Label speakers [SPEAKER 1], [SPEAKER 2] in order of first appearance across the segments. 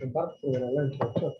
[SPEAKER 1] presentar, primero la introducción.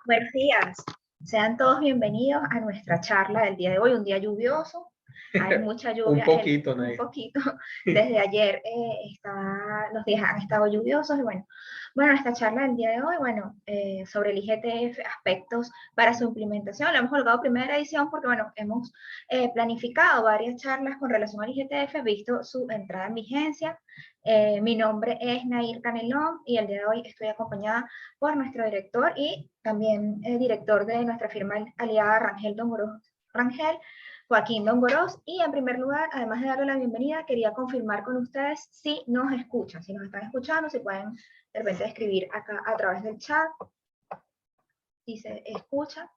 [SPEAKER 2] Buenos días, sean todos bienvenidos a nuestra charla del día de hoy, un día lluvioso, hay mucha lluvia, un poquito, desde ayer los días han estado lluviosos y bueno, esta charla del día de hoy, sobre el IGTF, aspectos para su implementación, la hemos colocado primera edición porque hemos planificado varias charlas con relación al IGTF, visto su entrada en vigencia. Mi nombre es Nair Canelón y el día de hoy estoy acompañada por nuestro director y también el director de nuestra firma aliada Rangel Rangel, Joaquín Dongorós. Y en primer lugar, además de darle la bienvenida, quería confirmar con ustedes si nos escuchan, si nos están escuchando, si pueden de repente escribir acá a través del chat, si se escucha.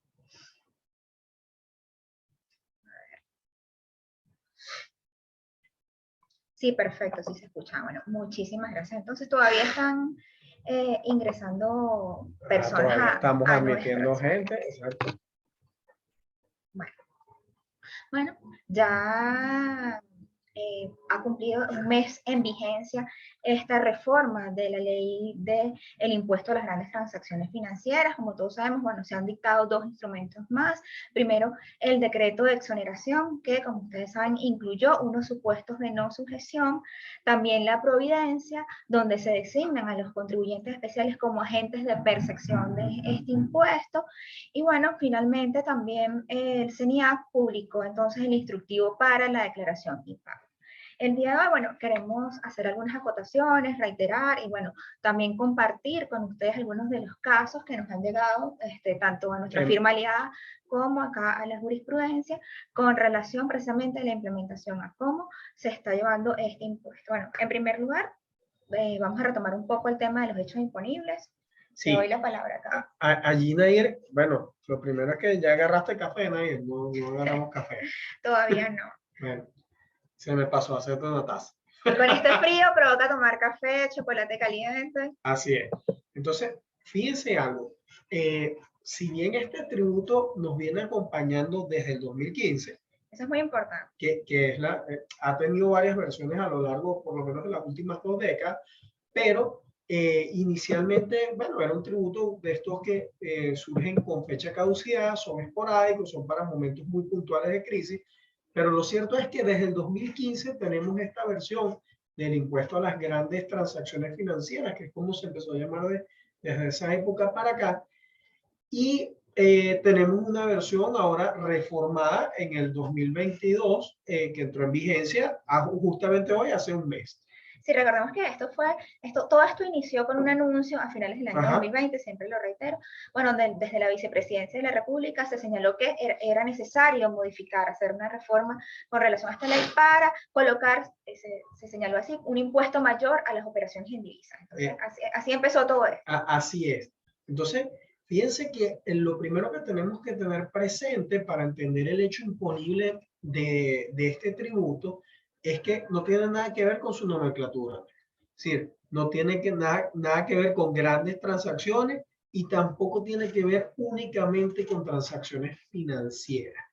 [SPEAKER 2] Sí, perfecto, sí se escucha. Bueno, muchísimas gracias. Entonces todavía están ingresando personas.
[SPEAKER 1] Estamos admitiendo gente, exacto.
[SPEAKER 2] Bueno, ya ha cumplido un mes en vigencia esta reforma de la ley del impuesto a las grandes transacciones financieras. Como todos sabemos, se han dictado dos instrumentos más. Primero, el decreto de exoneración, que como ustedes saben, incluyó unos supuestos de no sujeción. También la providencia, donde se designan a los contribuyentes especiales como agentes de percepción de este impuesto. Y finalmente también el CENIAC publicó entonces el instructivo para la declaración y pago. El día de hoy, queremos hacer algunas acotaciones, reiterar y, también compartir con ustedes algunos de los casos que nos han llegado, tanto a nuestra firma aliada como acá a la jurisprudencia, con relación precisamente a la implementación, a cómo se está llevando este impuesto. En primer lugar, vamos a retomar un poco el tema de los hechos imponibles. Sí. Te doy la palabra acá.
[SPEAKER 1] Allí, Nair, lo primero es que ya agarraste café, Nair, no agarramos café.
[SPEAKER 2] Todavía no.
[SPEAKER 1] Bueno, se me pasó a hacerte una taza.
[SPEAKER 2] Y con este frío provoca tomar café, chocolate caliente.
[SPEAKER 1] Así es. Entonces, fíjense algo. Si bien este tributo nos viene acompañando desde el 2015,
[SPEAKER 2] eso es muy importante.
[SPEAKER 1] Que es ha tenido varias versiones a lo largo, por lo menos de las últimas 2 décadas, pero inicialmente, era un tributo de estos que surgen con fecha de caducidad, son esporádicos, son para momentos muy puntuales de crisis, pero lo cierto es que desde el 2015 tenemos esta versión del impuesto a las grandes transacciones financieras, que es como se empezó a llamar desde esa época para acá. Y tenemos una versión ahora reformada en el 2022 que entró en vigencia justamente hoy, hace un mes.
[SPEAKER 2] Si recordemos que todo esto inició con un anuncio a finales del año 2020, siempre lo reitero, bueno, desde la vicepresidencia de la República se señaló que era necesario modificar, hacer una reforma con relación a esta ley para colocar, se señaló así, un impuesto mayor a las operaciones en divisas. Entonces, así empezó todo esto.
[SPEAKER 1] Así es. Entonces, fíjense que lo primero que tenemos que tener presente para entender el hecho imponible de este tributo es que no tiene nada que ver con su nomenclatura. Es decir, no tiene nada que ver con grandes transacciones y tampoco tiene que ver únicamente con transacciones financieras,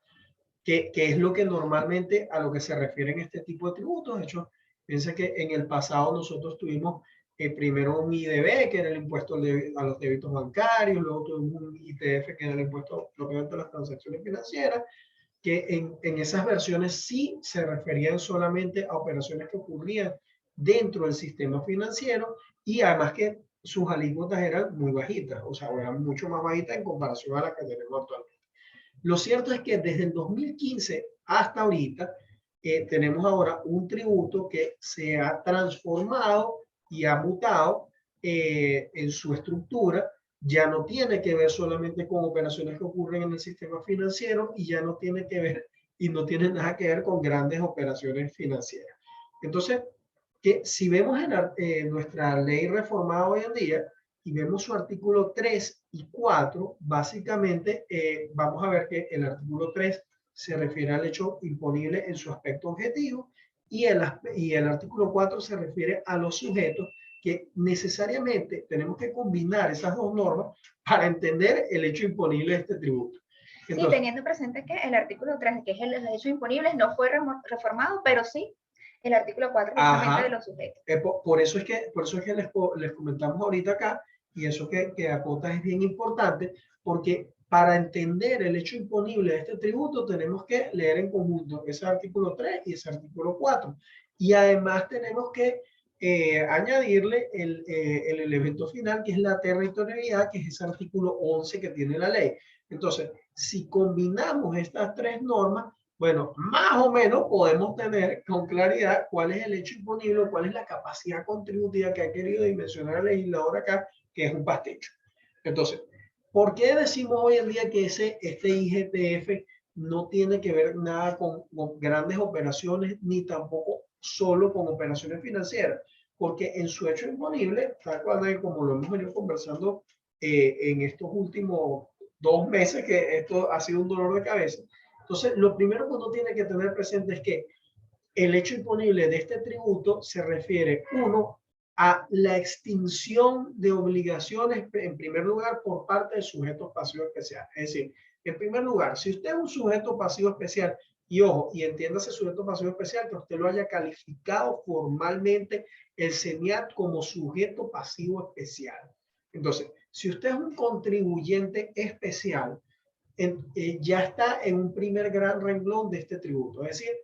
[SPEAKER 1] que es lo que normalmente a lo que se refieren este tipo de tributos. De hecho, piensa que en el pasado nosotros tuvimos primero un IDB, que era el impuesto a los débitos bancarios, luego tuvimos un ITF, que era el impuesto propiamente a las transacciones financieras, que en esas versiones sí se referían solamente a operaciones que ocurrían dentro del sistema financiero y además que sus alícuotas eran muy bajitas, o sea, eran mucho más bajitas en comparación a las que tenemos actualmente. Lo cierto es que desde el 2015 hasta ahorita tenemos ahora un tributo que se ha transformado y ha mutado en su estructura. Ya no tiene que ver solamente con operaciones que ocurren en el sistema financiero y ya no tiene que ver y no tiene nada que ver con grandes operaciones financieras. Entonces, que si vemos en nuestra ley reformada hoy en día y vemos su artículo 3 y 4, básicamente vamos a ver que el artículo 3 se refiere al hecho imponible en su aspecto objetivo y el artículo 4 se refiere a los sujetos, que necesariamente tenemos que combinar esas dos normas para entender el hecho imponible de este tributo.
[SPEAKER 2] Entonces, sí, teniendo presente que el artículo 3, que es el de los hechos imponibles, no fue reformado, pero sí el artículo 4 justamente de los sujetos.
[SPEAKER 1] Por eso es que les comentamos ahorita acá, y eso que acotas es bien importante, porque para entender el hecho imponible de este tributo tenemos que leer en conjunto ese artículo 3 y ese artículo 4. Y además tenemos que añadirle el elemento final, que es la territorialidad, que es ese artículo 11 que tiene la ley. Entonces, si combinamos estas tres normas, bueno, más o menos podemos tener con claridad cuál es el hecho imponible, cuál es la capacidad contributiva que ha querido dimensionar el legislador acá, que es un pasticho. Entonces, ¿por qué decimos hoy en día que este IGTF no tiene que ver nada con grandes operaciones, ni tampoco solo con operaciones financieras? Porque en su hecho imponible, tal cual como lo hemos venido conversando en estos últimos 2 meses, que esto ha sido un dolor de cabeza. Entonces, lo primero que uno tiene que tener presente es que el hecho imponible de este tributo se refiere, uno, a la extinción de obligaciones, en primer lugar, por parte de sujetos pasivos especiales. Es decir, en primer lugar, si usted es un sujeto pasivo especial, y ojo, y entiéndase sujeto pasivo especial, que usted lo haya calificado formalmente el CENIAT como sujeto pasivo especial. Entonces, si usted es un contribuyente especial, ya está en un primer gran renglón de este tributo. Es decir,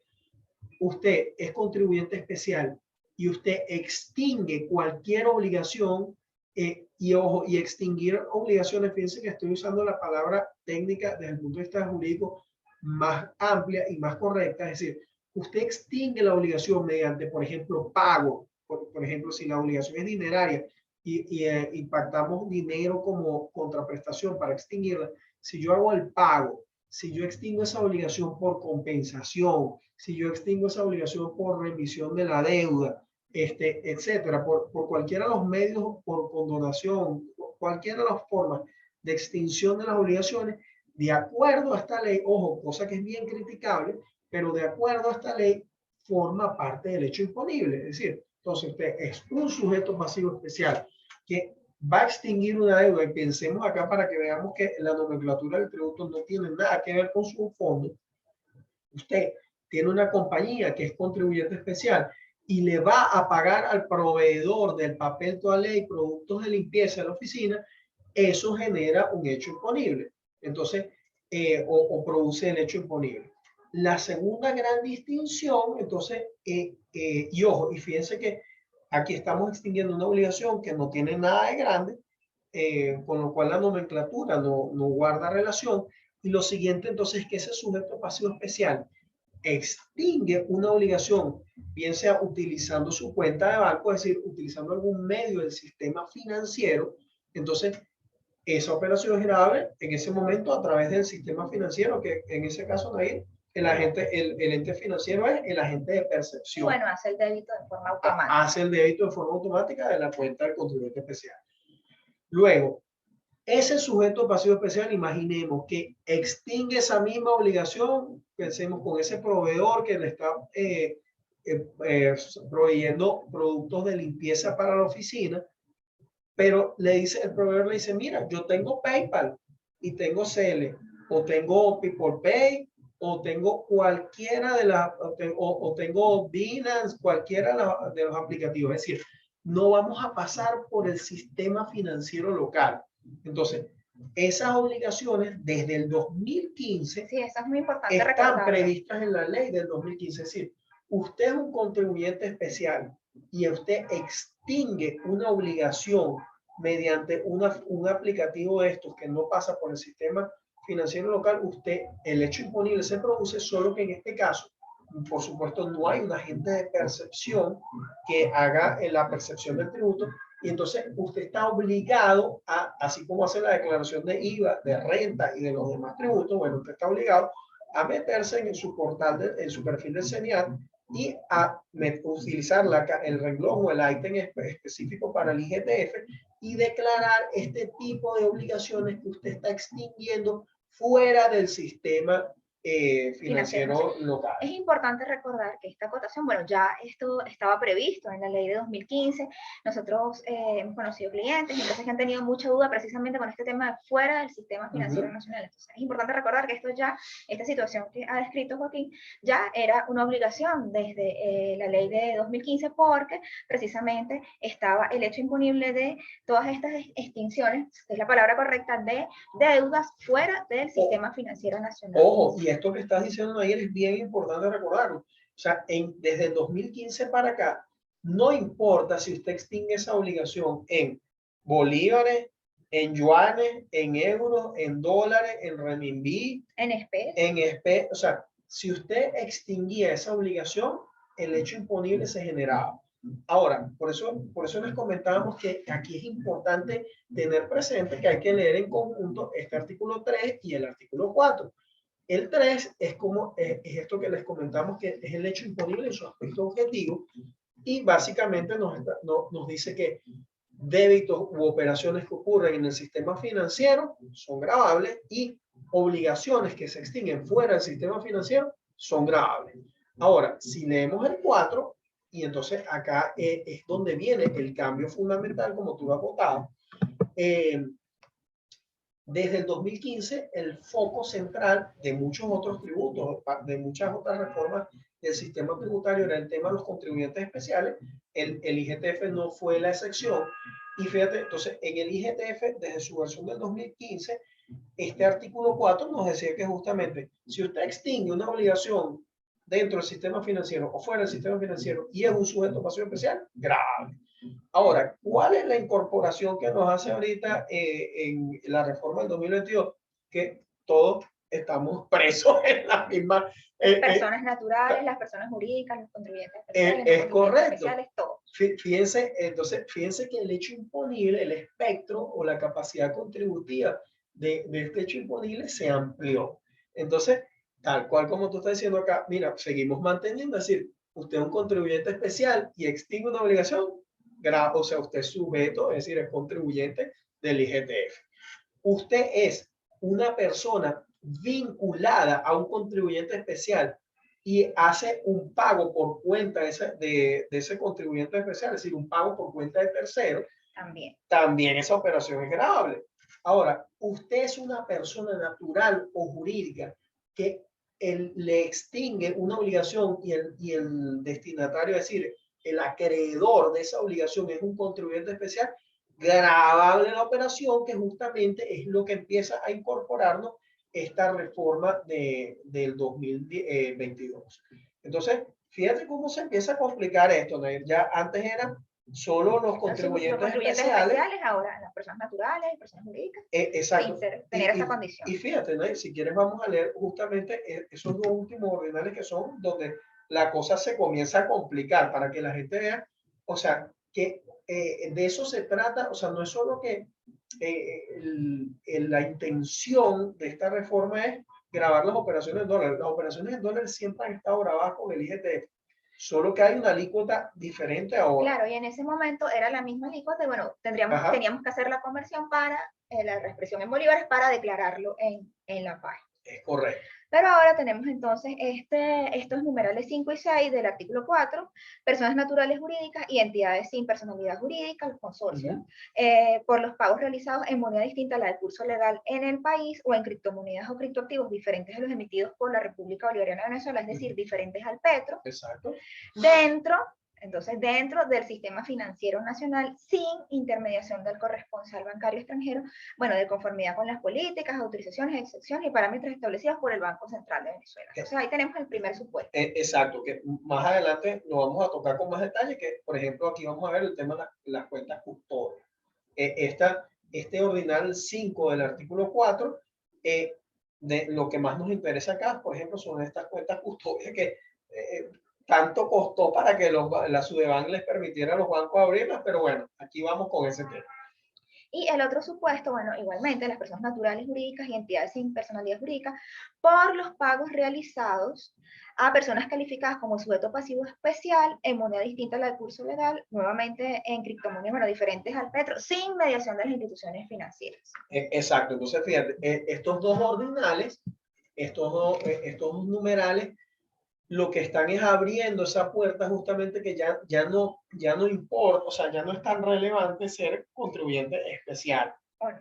[SPEAKER 1] usted es contribuyente especial y usted extingue cualquier obligación y ojo, y extinguir obligaciones, fíjense que estoy usando la palabra técnica desde el punto de vista jurídico más amplia y más correcta, es decir, usted extingue la obligación mediante, por ejemplo, pago, por ejemplo, si la obligación es dineraria y impactamos dinero como contraprestación para extinguirla, si yo hago el pago, si yo extingo esa obligación por compensación, si yo extingo esa obligación por remisión de la deuda, etcétera, por cualquiera de los medios, por condonación, cualquiera de las formas de extinción de las obligaciones, de acuerdo a esta ley, ojo, cosa que es bien criticable, pero de acuerdo a esta ley, forma parte del hecho imponible. Es decir, entonces usted es un sujeto pasivo especial que va a extinguir una deuda, y pensemos acá para que veamos que la nomenclatura del tributo no tiene nada que ver con su fondo. Usted tiene una compañía que es contribuyente especial y le va a pagar al proveedor del papel toalé y productos de limpieza de la oficina, eso genera un hecho imponible. Entonces, o produce el hecho imponible. La segunda gran distinción, entonces, y ojo, y fíjense que aquí estamos extinguiendo una obligación que no tiene nada de grande, con lo cual la nomenclatura no guarda relación. Y lo siguiente entonces es que ese sujeto pasivo especial extingue una obligación, bien sea utilizando su cuenta de banco, es decir, utilizando algún medio del sistema financiero. Entonces, esa operación es grave en ese momento a través del sistema financiero, que en ese caso, Nair, el ente financiero es el agente de percepción.
[SPEAKER 2] Bueno, hace el débito de forma automática.
[SPEAKER 1] Hace el débito de forma automática de la cuenta del contribuyente especial. Luego, ese sujeto pasivo especial, imaginemos que extingue esa misma obligación, pensemos con ese proveedor que le está proveyendo productos de limpieza para la oficina, pero el proveedor le dice, mira, yo tengo PayPal y tengo Zelle, o tengo People Pay, o tengo cualquiera de las, o tengo Binance, cualquiera de los aplicativos. Es decir, no vamos a pasar por el sistema financiero local. Entonces, esas obligaciones desde el 2015
[SPEAKER 2] sí, eso es muy importante
[SPEAKER 1] están previstas en la ley del 2015. Es decir, usted es un contribuyente especial y usted extingue una obligación mediante un aplicativo de estos que no pasa por el sistema financiero local, el hecho imponible se produce, solo que en este caso, por supuesto, no hay un agente de percepción que haga la percepción del tributo, y entonces usted está obligado a, así como hace la declaración de IVA, de renta y de los demás tributos, bueno, usted está obligado a meterse en su portal, en su perfil del CENIAT, y a utilizar el renglón o el ítem específico para el IGTF y declarar este tipo de obligaciones que usted está extinguiendo fuera del sistema financiero local.
[SPEAKER 2] Es importante recordar que esta acotación, bueno, ya esto estaba previsto en la ley de 2015. Nosotros hemos conocido clientes y entonces que han tenido mucha duda precisamente con este tema de fuera del sistema financiero nacional. Entonces, es importante recordar que esta situación que ha descrito Joaquín, ya era una obligación desde la ley de 2015, porque precisamente estaba el hecho imponible de todas estas extinciones, que es la palabra correcta, de deudas fuera del sistema financiero nacional.
[SPEAKER 1] Ojo, y esto que estás diciendo ayer es bien importante recordarlo. O sea, desde el 2015 para acá, no importa si usted extingue esa obligación en bolívares, en yuanes, en euros, en dólares, en renminbi,
[SPEAKER 2] en
[SPEAKER 1] especie. O sea, si usted extinguía esa obligación, el hecho imponible se generaba. Ahora, por eso les comentábamos que aquí es importante tener presente que hay que leer en conjunto este artículo 3 y el artículo 4. El 3 es esto que les comentamos, que es el hecho imponible en su aspecto objetivo, y básicamente nos dice que débitos u operaciones que ocurren en el sistema financiero son gravables, y obligaciones que se extinguen fuera del sistema financiero son gravables. Ahora, si leemos el 4, y entonces acá es donde viene el cambio fundamental, como tú lo has votado. Desde el 2015, el foco central de muchos otros tributos, de muchas otras reformas del sistema tributario, era el tema de los contribuyentes especiales. El IGTF no fue la excepción. Y fíjate, entonces, en el IGTF, desde su versión del 2015, este artículo 4 nos decía que justamente, si usted extingue una obligación dentro del sistema financiero o fuera del sistema financiero y es un sujeto pasivo especial, grave. Ahora, ¿cuál es la incorporación que nos hace ahorita en la reforma del 2022? Que todos estamos presos en la misma...
[SPEAKER 2] personas naturales, las personas jurídicas, los contribuyentes especiales,
[SPEAKER 1] es correcto.
[SPEAKER 2] Especiales, todos.
[SPEAKER 1] Fíjense que el hecho imponible, el espectro o la capacidad contributiva de este hecho imponible se amplió. Entonces, tal cual como tú estás diciendo acá, mira, seguimos manteniendo, es decir, usted es un contribuyente especial y extingue una obligación, o sea, usted es sujeto, es decir, es contribuyente del IGTF. Usted es una persona vinculada a un contribuyente especial y hace un pago por cuenta de ese contribuyente especial, es decir, un pago por cuenta de tercero, también esa operación es gravable. Ahora, usted es una persona natural o jurídica que le extingue una obligación y el destinatario, es decir, el acreedor de esa obligación es un contribuyente especial, gravable la operación, que justamente es lo que empieza a incorporarnos esta reforma del 2022. Entonces, fíjate cómo se empieza a complicar esto, ¿no? Ya antes era solo los contribuyentes,
[SPEAKER 2] los contribuyentes especiales, ahora las personas naturales, personas jurídicas,
[SPEAKER 1] exacto.
[SPEAKER 2] sin tener esa condición.
[SPEAKER 1] Y fíjate, ¿no? Si quieres vamos a leer justamente esos dos últimos ordinales que son donde la cosa se comienza a complicar para que la gente vea, o sea, que de eso se trata, o sea, no es solo que la intención de esta reforma es grabar las operaciones en dólares. Las operaciones en dólares siempre han estado grabadas con el IGTF, solo que hay una alícuota diferente ahora.
[SPEAKER 2] Claro, y en ese momento era la misma alícuota, bueno, teníamos que hacer la conversión para la expresión en bolívares para declararlo en la página.
[SPEAKER 1] Es correcto.
[SPEAKER 2] Pero ahora tenemos entonces estos numerales 5 y 6 del artículo 4, personas naturales jurídicas y entidades sin personalidad jurídica, los consorcios, por los pagos realizados en moneda distinta a la de curso legal en el país o en criptomonedas o criptoactivos diferentes a los emitidos por la República Bolivariana de Venezuela, es decir, diferentes al petro.
[SPEAKER 1] Exacto.
[SPEAKER 2] Dentro del sistema financiero nacional, sin intermediación del corresponsal bancario extranjero, bueno, de conformidad con las políticas, autorizaciones, excepciones y parámetros establecidos por el Banco Central de Venezuela. Entonces ahí tenemos el primer supuesto.
[SPEAKER 1] Exacto, que más adelante lo vamos a tocar con más detalle, que por ejemplo aquí vamos a ver el tema de las cuentas custodias. Este ordinal 5 del artículo 4, de lo que más nos interesa acá, por ejemplo, son estas cuentas custodias que tanto costó para que la Sudeban les permitiera a los bancos abrirlas, pero bueno, aquí vamos con ese tema.
[SPEAKER 2] Y el otro supuesto, bueno, igualmente las personas naturales jurídicas y entidades sin personalidad jurídica por los pagos realizados a personas calificadas como sujeto pasivo especial en moneda distinta a la de curso legal, nuevamente en criptomonedas, bueno, diferentes al petro, sin mediación de las instituciones financieras.
[SPEAKER 1] Exacto, entonces fíjate, estos dos ordinales, estos dos numerales, lo que están es abriendo esa puerta justamente que ya no importa, o sea, ya no es tan relevante ser contribuyente especial.
[SPEAKER 2] Bueno,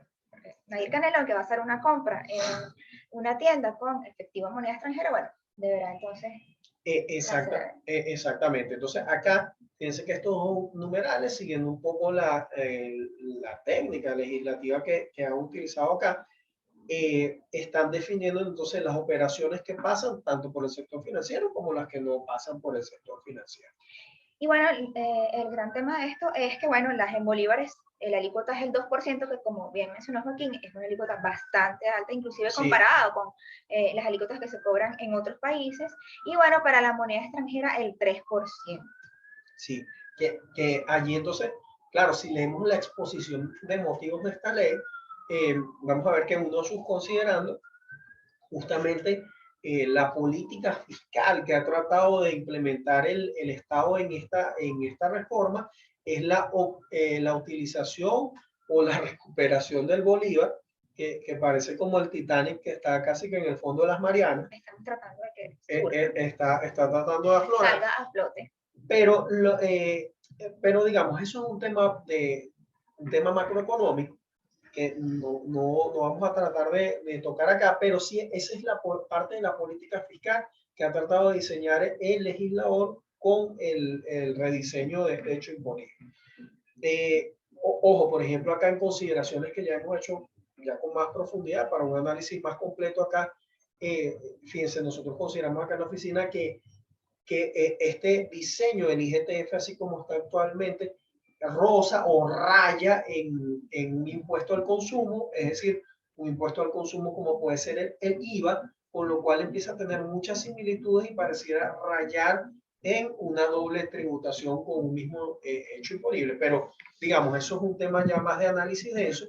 [SPEAKER 2] Nadir Canelo, que va a hacer una compra en una tienda con efectivo moneda extranjera, bueno, deberá entonces...
[SPEAKER 1] Exactamente. Entonces acá, fíjense que estos numerales, siguiendo un poco la técnica legislativa que han utilizado acá, están definiendo entonces las operaciones que pasan tanto por el sector financiero como las que no pasan por el sector financiero.
[SPEAKER 2] Y bueno, el gran tema de esto es que, bueno, las en bolívares, la alícuota es el 2%, que como bien mencionó Joaquín, es una alícuota bastante alta, inclusive comparado con las alícuotas que se cobran en otros países. Y bueno, para la moneda extranjera, el 3%.
[SPEAKER 1] Sí, que allí entonces, claro, si leemos la exposición de motivos de esta ley, vamos a ver que uno de sus considerando justamente la política fiscal que ha tratado de implementar el Estado en esta reforma es la utilización o la recuperación del Bolívar, que parece como el Titanic que está casi que en el fondo de las Marianas.
[SPEAKER 2] Estamos tratando de que
[SPEAKER 1] está tratando de aflorar.
[SPEAKER 2] Salga a flote.
[SPEAKER 1] Pero digamos, eso es un tema macroeconómico que no vamos a tratar de tocar acá, pero sí esa es la parte de la política fiscal que ha tratado de diseñar el legislador con el rediseño de este hecho imponible. Ojo, por ejemplo, acá en consideraciones que ya hemos hecho ya con más profundidad para un análisis más completo acá, fíjense, nosotros consideramos acá en la oficina que este diseño del IGTF, así como está actualmente, rosa o raya en un impuesto al consumo, es decir, un impuesto al consumo como puede ser el IVA, con lo cual empieza a tener muchas similitudes y pareciera rayar en una doble tributación con un mismo hecho imponible. Pero, digamos, eso es un tema ya más de análisis de eso.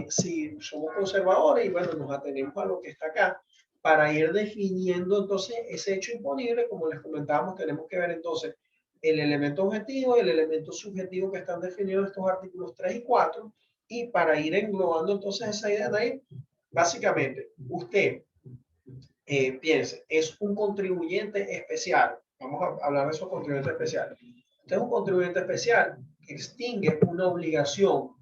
[SPEAKER 1] Si somos conservadores y bueno, nos atenemos a lo que está acá, para ir definiendo entonces ese hecho imponible, como les comentábamos, tenemos que ver entonces el elemento objetivo y el elemento subjetivo que están definidos en estos artículos 3 y 4, y para ir englobando entonces esa idea de ahí, básicamente, usted piense, es un contribuyente especial, vamos a hablar de esos contribuyentes especiales, usted es un contribuyente especial que extingue una obligación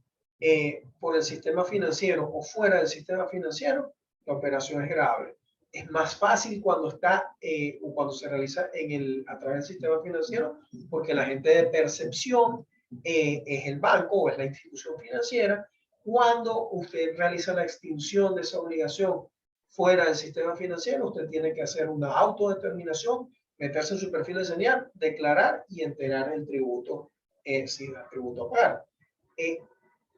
[SPEAKER 1] por el sistema financiero o fuera del sistema financiero, la operación es grave. Es más fácil cuando está o cuando se realiza a través del sistema financiero, porque la gente de percepción es el banco o es la institución financiera. Cuando usted realiza la extinción de esa obligación fuera del sistema financiero, usted tiene que hacer una autodeterminación, meterse en su perfil de señal, declarar y enterar el tributo sin tributo a pagar.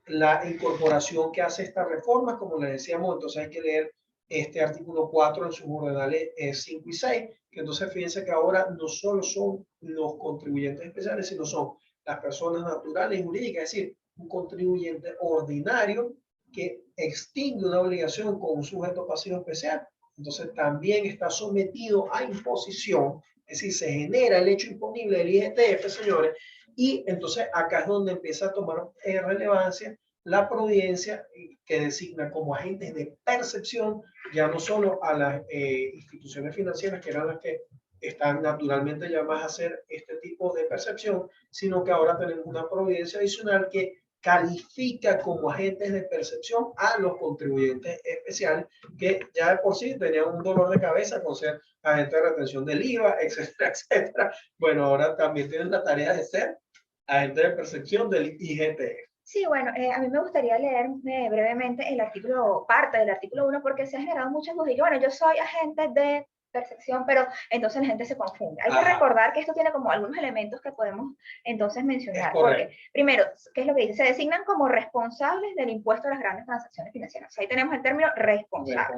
[SPEAKER 1] La incorporación que hace esta reforma, como les decíamos, entonces hay que leer este artículo 4 en sus ordenales 5 y 6, que entonces fíjense que ahora no solo son los contribuyentes especiales, sino son las personas naturales y jurídicas, es decir, un contribuyente ordinario que extingue una obligación con un sujeto pasivo especial, entonces también está sometido a imposición, es decir, se genera el hecho imponible del IGTF, señores, y entonces acá es donde empieza a tomar relevancia la providencia que designa como agentes de percepción ya no solo a las instituciones financieras, que eran las que están naturalmente llamadas a hacer este tipo de percepción, sino que ahora tenemos una providencia adicional que califica como agentes de percepción a los contribuyentes especiales que ya de por sí tenían un dolor de cabeza con ser agentes de retención del IVA, etcétera, etcétera. Bueno, ahora también tienen la tarea de ser agentes de percepción del IGTF.
[SPEAKER 2] Sí, bueno, a mí me gustaría leer brevemente el artículo, parte del artículo 1, porque se ha generado muchas dudas. Bueno, yo soy agente de percepción, pero entonces la gente se confunde. Hay que recordar que esto tiene como algunos elementos que podemos entonces mencionar. Porque, primero, ¿qué es lo que dice? Se designan como responsables del impuesto a las grandes transacciones financieras. O sea, ahí tenemos el término responsable.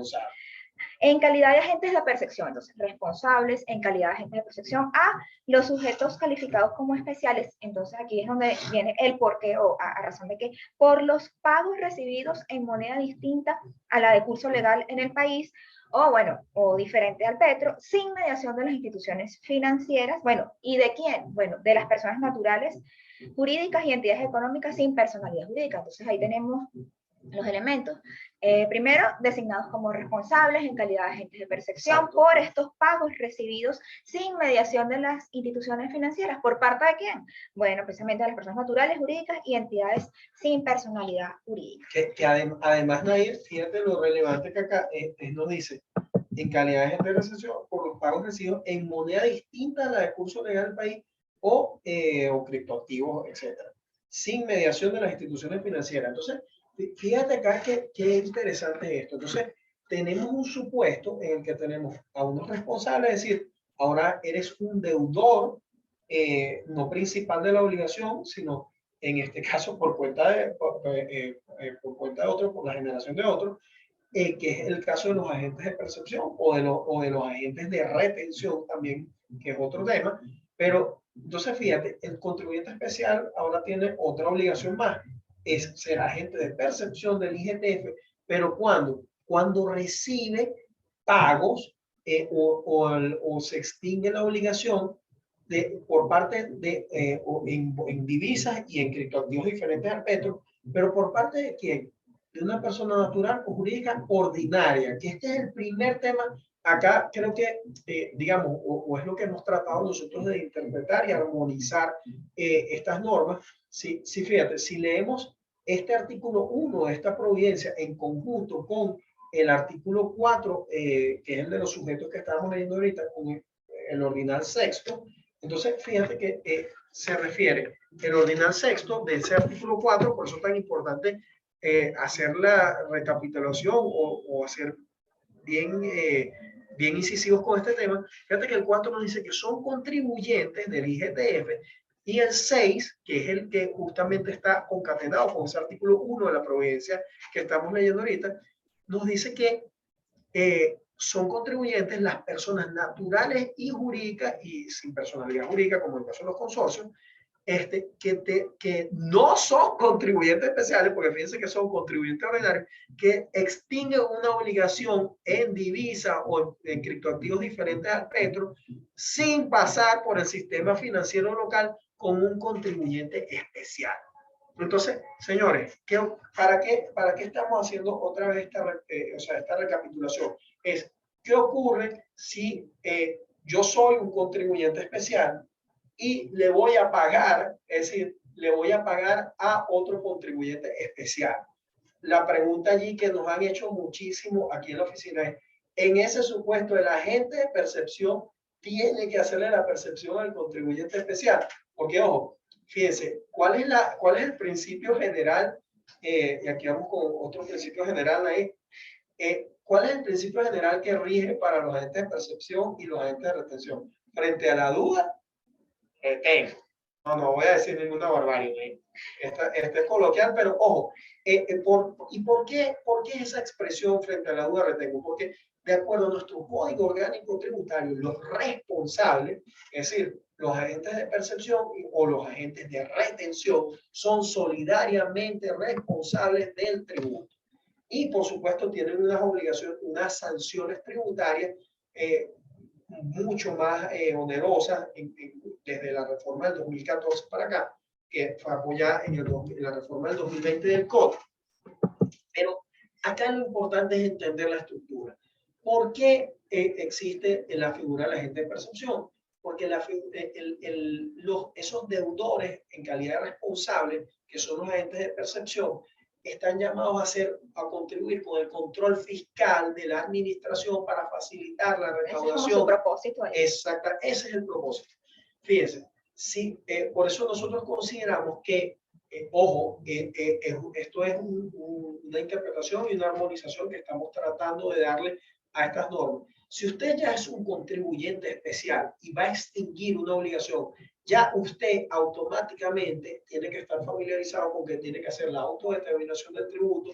[SPEAKER 2] En calidad de agentes de percepción, entonces, responsables en calidad de agentes de percepción a los sujetos calificados como especiales. Entonces, aquí es donde viene el porqué o a razón de que por los pagos recibidos en moneda distinta a la de curso legal en el país, o bueno, o diferente al petro, sin mediación de las instituciones financieras. Bueno, ¿y de quién? Bueno, de las personas naturales, jurídicas y entidades económicas sin personalidad jurídica. Entonces, ahí tenemos los elementos. Primero, designados como responsables en calidad de agentes de percepción. Exacto. Por estos pagos recibidos sin mediación de las instituciones financieras. ¿Por parte de quién? Bueno, precisamente de las personas naturales, jurídicas y entidades sin personalidad jurídica.
[SPEAKER 1] Además, Nair, fíjate lo relevante que acá nos dice, en calidad de agente de percepción, por los pagos recibidos en moneda distinta a la de curso legal del país o criptoactivos, etcétera, sin mediación de las instituciones financieras. Entonces, fíjate acá qué interesante es esto. Entonces, tenemos un supuesto en el que tenemos a unos responsables, es decir, ahora eres un deudor, no principal de la obligación, sino en este caso por cuenta por cuenta de otro, por la generación de otro, que es el caso de los agentes de percepción o de los agentes de retención también, que es otro tema. Pero entonces, fíjate, el contribuyente especial ahora tiene otra obligación más, es ser agente de percepción del IGTF, pero cuando recibe pagos o se extingue la obligación por parte de en divisas y en criptoactivos diferentes al petro, pero por parte de quién? De una persona natural o jurídica ordinaria, que este es el primer tema. Acá creo que, digamos, o es lo que hemos tratado nosotros de interpretar y armonizar estas normas. Si fíjate, si leemos este artículo 1 de esta providencia en conjunto con el artículo 4, que es el de los sujetos que estábamos leyendo ahorita, con el ordinal sexto, entonces fíjate que se refiere el ordinal sexto de ese artículo 4, por eso es tan importante hacer la recapitulación o hacer bien, bien incisivos con este tema. Fíjate que el 4 nos dice que son contribuyentes del IGTF y el 6, que es el que justamente está concatenado con ese artículo 1 de la providencia que estamos leyendo ahorita, nos dice que son contribuyentes las personas naturales y jurídicas y sin personalidad jurídica, como en el caso de los consorcios, que no son contribuyentes especiales, porque fíjense que son contribuyentes ordinarios, que extinguen una obligación en divisa o en criptoactivos diferentes al petro, sin pasar por el sistema financiero local como un contribuyente especial. Entonces, señores, ¿para qué estamos haciendo otra vez esta recapitulación? Es, ¿qué ocurre si yo soy un contribuyente especial y le voy a pagar, es decir, le voy a pagar a otro contribuyente especial? La pregunta allí que nos han hecho muchísimo aquí en la oficina es, en ese supuesto, el agente de percepción tiene que hacerle la percepción al contribuyente especial. Porque, ojo, fíjense, ¿cuál es el principio general? Y aquí vamos con otro principio general ahí. ¿Cuál es el principio general que rige para los agentes de percepción y los agentes de retención? Frente a la duda, retengo. No, no voy a decir ninguna barbarie, ¿eh? Esta es coloquial, pero ojo, ¿y por qué esa expresión frente a la duda retengo? Porque de acuerdo a nuestro código orgánico tributario, los responsables, es decir, los agentes de percepción o los agentes de retención, son solidariamente responsables del tributo. Y por supuesto tienen unas obligaciones, unas sanciones tributarias eh, mucho más onerosas desde la reforma del 2014 para acá, que fue apoyada en la reforma del 2020 del COD. Pero acá lo importante es entender la estructura. ¿Por qué existe la figura del agente de percepción? Porque esos deudores en calidad de responsables, que son los agentes de percepción, están llamados a contribuir con el control fiscal de la administración para facilitar la recaudación.
[SPEAKER 2] Ese es como su propósito.
[SPEAKER 1] Exacto, ese es el propósito. Fíjense, sí, por eso nosotros consideramos que, ojo, esto es una interpretación y una armonización que estamos tratando de darle a estas normas. Si usted ya es un contribuyente especial y va a extinguir una obligación, ya usted automáticamente tiene que estar familiarizado con que tiene que hacer la autodeterminación del tributo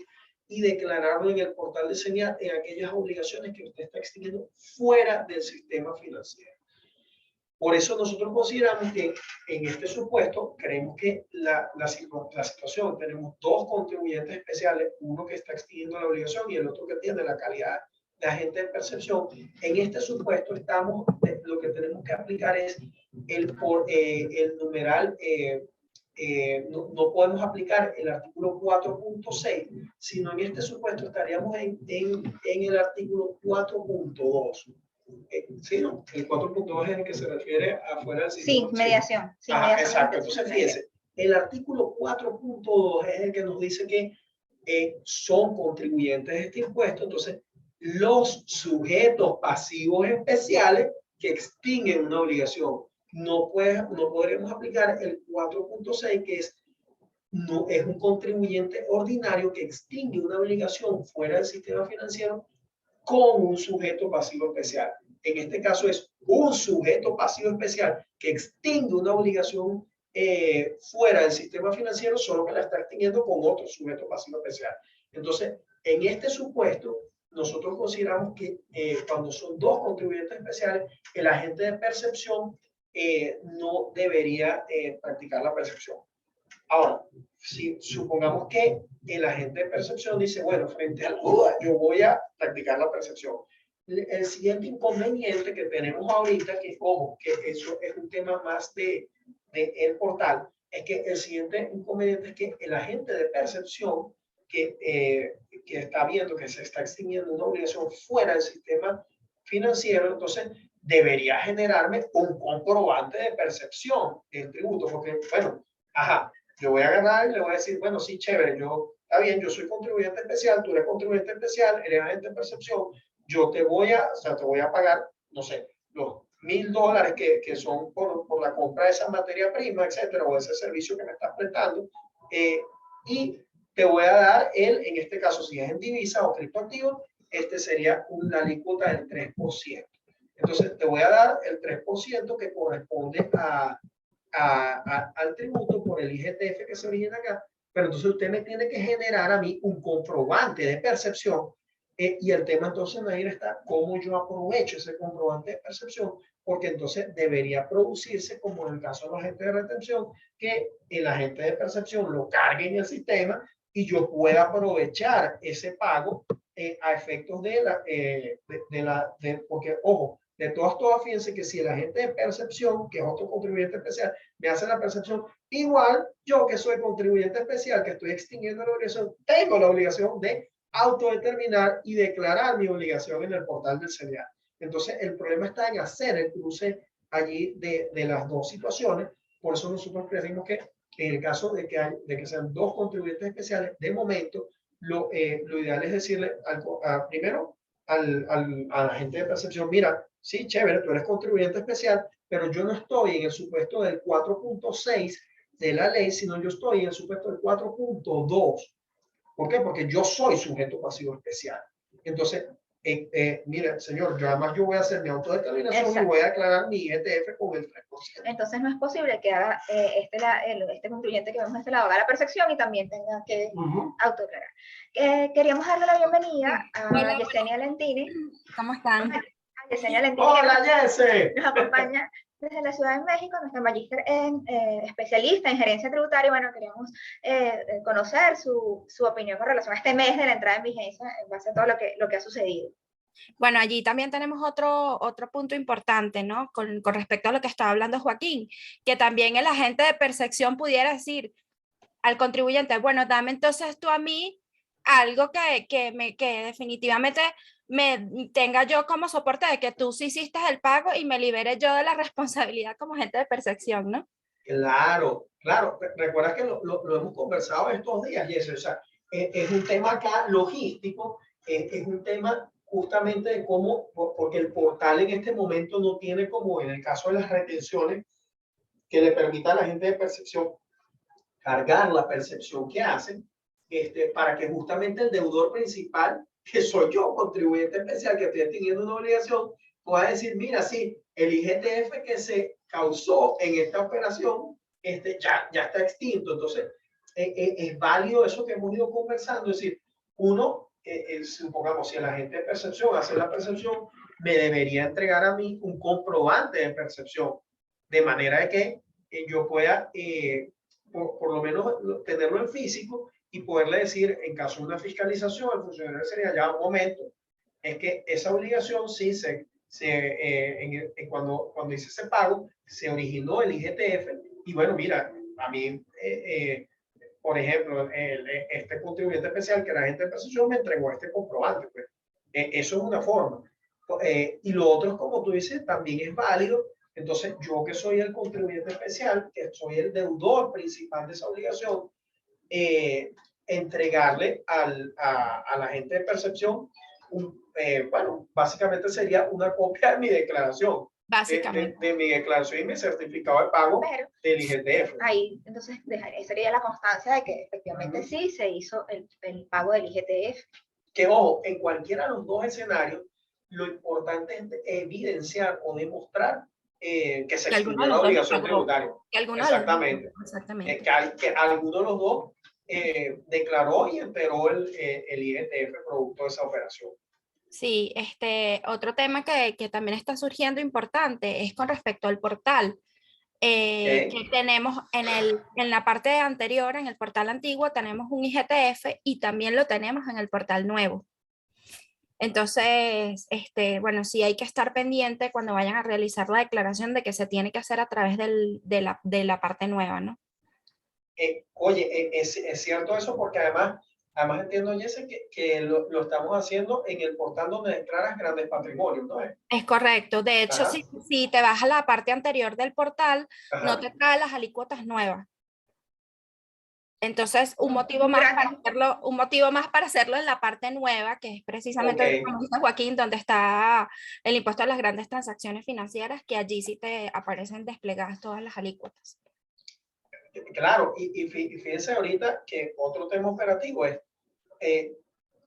[SPEAKER 1] y declararlo en el portal de señal en aquellas obligaciones que usted está extinguiendo fuera del sistema financiero. Por eso nosotros consideramos que en este supuesto creemos que la situación, tenemos dos contribuyentes especiales, uno que está extinguiendo la obligación y el otro que tiene la calidad de agente de percepción. En este supuesto lo que tenemos que aplicar es el numeral, no podemos aplicar el artículo 4.6, sino en este supuesto estaríamos en el artículo 4.2. Sí, ¿no? El 4.2 es el que se refiere a fuera del sistema.
[SPEAKER 2] Sí, mediación. Sí,
[SPEAKER 1] mediación. Exacto. Entonces, fíjense, el artículo 4.2 es el que nos dice que son contribuyentes de este impuesto. Entonces, los sujetos pasivos especiales que extinguen una obligación. No podremos aplicar el 4.6, que es un contribuyente ordinario que extingue una obligación fuera del sistema financiero con un sujeto pasivo especial. En este caso es un sujeto pasivo especial que extingue una obligación fuera del sistema financiero, solo que la está extinguiendo con otro sujeto pasivo especial. Entonces, en este supuesto, nosotros consideramos que cuando son dos contribuyentes especiales, el agente de percepción no debería practicar la percepción. Ahora, si supongamos que el agente de percepción dice, bueno, frente a la duda, yo voy a practicar la percepción. El siguiente inconveniente que tenemos ahorita, que ojo, que eso es un tema más de el portal, es que el siguiente inconveniente es que el agente de percepción que está viendo que se está extinguiendo una obligación fuera del sistema financiero, entonces debería generarme un comprobante de percepción del tributo, porque, bueno, ajá, yo voy a agarrar y le voy a decir, bueno, sí, chévere, está bien, yo soy contribuyente especial, tú eres contribuyente especial, eres agente de percepción, yo te voy a pagar, no sé, los $1,000 que son por la compra de esa materia prima, etcétera, o ese servicio que me estás prestando, y te voy a dar en este caso, si es en divisa o criptoactivo, sería una alícuota del 3%. Entonces, te voy a dar el 3% que corresponde al tributo por el IGTF que se origina acá, pero entonces usted me tiene que generar a mí un comprobante de percepción y el tema entonces, Nair, está cómo yo aprovecho ese comprobante de percepción, porque entonces debería producirse, como en el caso de los agentes de retención, que el agente de percepción lo cargue en el sistema y yo pueda aprovechar ese pago a efectos porque, ojo, de todas, fíjense que si el agente de percepción, que es otro contribuyente especial, me hace la percepción, igual yo que soy contribuyente especial, que estoy extinguiendo la obligación, tengo la obligación de autodeterminar y declarar mi obligación en el portal del CENIAL. Entonces, el problema está en hacer el cruce allí de las dos situaciones. Por eso nosotros creemos que en el caso de que sean dos contribuyentes especiales, de momento, lo ideal es decirle primero al agente de percepción, mira, sí, chévere, tú eres contribuyente especial, pero yo no estoy en el supuesto del 4.6 de la ley, sino yo estoy en el supuesto del 4.2. ¿Por qué? Porque yo soy sujeto pasivo especial. Entonces, mira, señor, yo además yo voy a hacer mi autodeterminación y voy a declarar mi IGTF con el 3%.
[SPEAKER 2] Entonces no es posible que haga este contribuyente que vemos de este lado haga la percepción y también tenga que autodeclarar. Queríamos darle la bienvenida a Yesenia Lentini.
[SPEAKER 3] ¿Cómo están?
[SPEAKER 2] Yesenia Lentini.
[SPEAKER 1] ¡Hola, Yese!
[SPEAKER 2] Nos acompaña desde la Ciudad de México, nuestra magíster en especialista en gerencia tributaria. Bueno, queríamos conocer su opinión con relación a este mes de la entrada en vigencia en base a todo lo que ha sucedido.
[SPEAKER 3] Bueno, allí también tenemos otro punto importante, ¿no? Con respecto a lo que estaba hablando Joaquín, que también el agente de percepción pudiera decir al contribuyente, bueno, dame entonces tú a mí algo que definitivamente me tenga yo como soporte de que tú sí hiciste el pago y me libere yo de la responsabilidad como agente de percepción, ¿no?
[SPEAKER 1] Claro, claro. Recuerda que lo hemos conversado estos días, Jesse. O sea, es un tema acá logístico, es un tema justamente de cómo, porque el portal en este momento no tiene, como en el caso de las retenciones, que le permita a la gente de percepción cargar la percepción que hacen, para que justamente el deudor principal, que soy yo, contribuyente especial, que estoy teniendo una obligación, pueda decir, mira, sí, el IGTF que se causó en esta operación, ya está extinto. Entonces, es válido eso que hemos ido conversando, es decir, uno, supongamos, si el agente de percepción hace la percepción, me debería entregar a mí un comprobante de percepción, de manera de que yo pueda, por lo menos, tenerlo en físico y poderle decir, en caso de una fiscalización, el funcionario sería ya un momento, es que esa obligación sí cuando hice ese pago, se originó el IGTF y bueno, mira, a mí, por ejemplo, este contribuyente especial que era agente de percepción me entregó este comprobante, pues. Eso es una forma. Y lo otro es, como tú dices, también es válido. Entonces, yo que soy el contribuyente especial, que soy el deudor principal de esa obligación, entregarle al agente de percepción, bueno, básicamente sería una copia de mi declaración.
[SPEAKER 3] Básicamente.
[SPEAKER 1] De mi declaración y mi certificado de pago del IGTF.
[SPEAKER 2] Ahí, entonces, sería la constancia de que efectivamente sí se hizo el pago del IGTF.
[SPEAKER 1] Que, ojo, en cualquiera de los dos escenarios, lo importante es evidenciar o demostrar que se extinguió la obligación tributaria. Exactamente. Que alguno de los dos declaró y enteró el IGTF producto de esa operación.
[SPEAKER 3] Sí, otro tema que también está surgiendo importante es con respecto al portal. Que tenemos en la parte anterior, en el portal antiguo, tenemos un IGTF y también lo tenemos en el portal nuevo. Entonces, bueno, sí hay que estar pendiente cuando vayan a realizar la declaración de que se tiene que hacer a través de la parte nueva, ¿no?
[SPEAKER 1] Oye, es cierto eso, porque además entiendo, Jesse, que lo estamos haciendo en el portal donde declaras grandes patrimonios, ¿no?
[SPEAKER 3] Es correcto. De hecho, si te vas a la parte anterior del portal, no te trae las alícuotas nuevas. Entonces, un motivo más para hacerlo en la parte nueva, que es precisamente, como dice Joaquín, donde está el impuesto a las grandes transacciones financieras, que allí sí te aparecen desplegadas todas las alícuotas.
[SPEAKER 1] Claro, y fíjense ahorita que otro tema operativo es,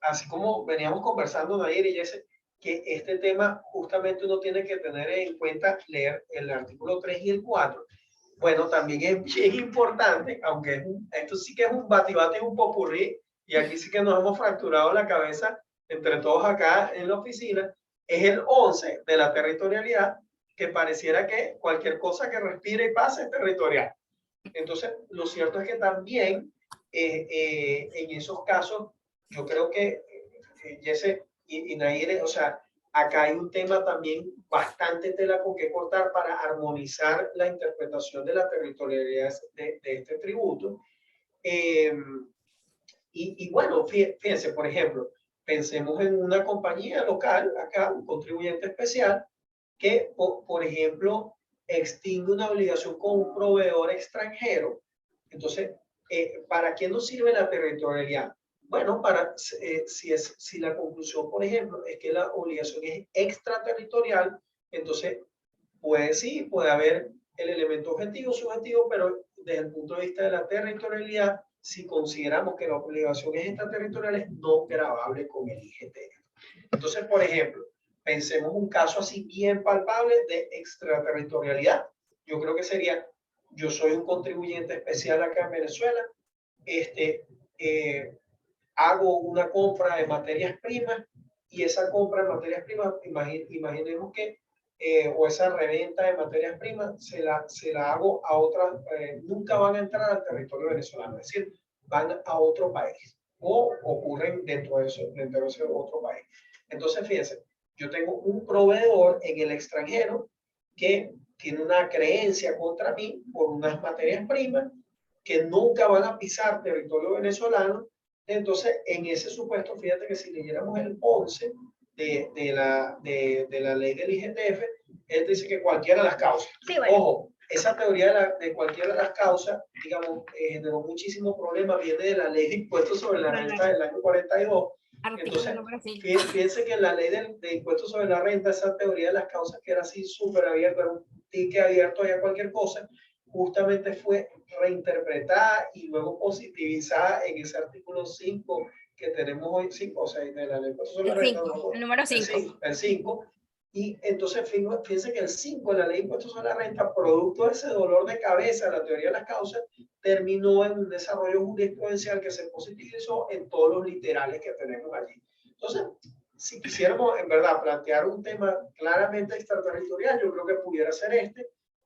[SPEAKER 1] así como veníamos conversando Nair y Jesse, que este tema justamente uno tiene que tener en cuenta, leer el artículo 3 y el 4. Bueno, también es bien importante, aunque esto sí que es un bati-bati, es un popurrí, y aquí sí que nos hemos fracturado la cabeza entre todos acá en la oficina, es el 11 de la territorialidad, que pareciera que cualquier cosa que respire y pase es territorial. Entonces, lo cierto es que también en esos casos, yo creo que Jesse y Nair, o sea, acá hay un tema también bastante tela con que cortar para armonizar la interpretación de la territorialidad de este tributo. Y bueno, fíjense, por ejemplo, pensemos en una compañía local, acá, un contribuyente especial, que, por ejemplo, extingue una obligación con un proveedor extranjero. Entonces, ¿para qué nos sirve la territorialidad? Bueno, si la conclusión, por ejemplo, es que la obligación es extraterritorial, entonces puede haber el elemento objetivo, subjetivo, pero desde el punto de vista de la territorialidad, si consideramos que la obligación es extraterritorial, es no gravable con el IGTF. Entonces, por ejemplo, pensemos un caso así bien palpable de extraterritorialidad. Yo creo que sería, yo soy un contribuyente especial acá en Venezuela, hago una compra de materias primas y esa compra de materias primas, imaginemos que, o esa reventa de materias primas, se la hago a otras, nunca van a entrar al territorio venezolano, es decir, van a otro país o ocurren dentro de ese otro país. Entonces, fíjense, yo tengo un proveedor en el extranjero que tiene una creencia contra mí por unas materias primas que nunca van a pisar territorio venezolano. Entonces, en ese supuesto, fíjate que si leyéramos el 11 de la ley del IGTF, él dice que cualquiera de las causas.
[SPEAKER 2] Sí, bueno.
[SPEAKER 1] Ojo, esa teoría de cualquiera de las causas, digamos, generó muchísimo problema, viene de la ley de impuestos sobre la renta del año 42. Entonces, fíjense que en la ley de impuestos sobre la renta, esa teoría de las causas que era así súper abierta, era un tique abierto a cualquier cosa, justamente fue reinterpretada y luego positivizada en ese artículo 5 que tenemos hoy, 5 o 6 de la ley de impuestos sobre la renta.
[SPEAKER 3] El número 5.
[SPEAKER 1] El 5. Y entonces, fíjense que el 5 de la ley de impuestos sobre la renta, producto de ese dolor de cabeza, la teoría de las causas, terminó en un desarrollo jurisprudencial que se positivizó en todos los literales que tenemos allí. Entonces, si quisiéramos en verdad plantear un tema claramente extraterritorial, yo creo que pudiera ser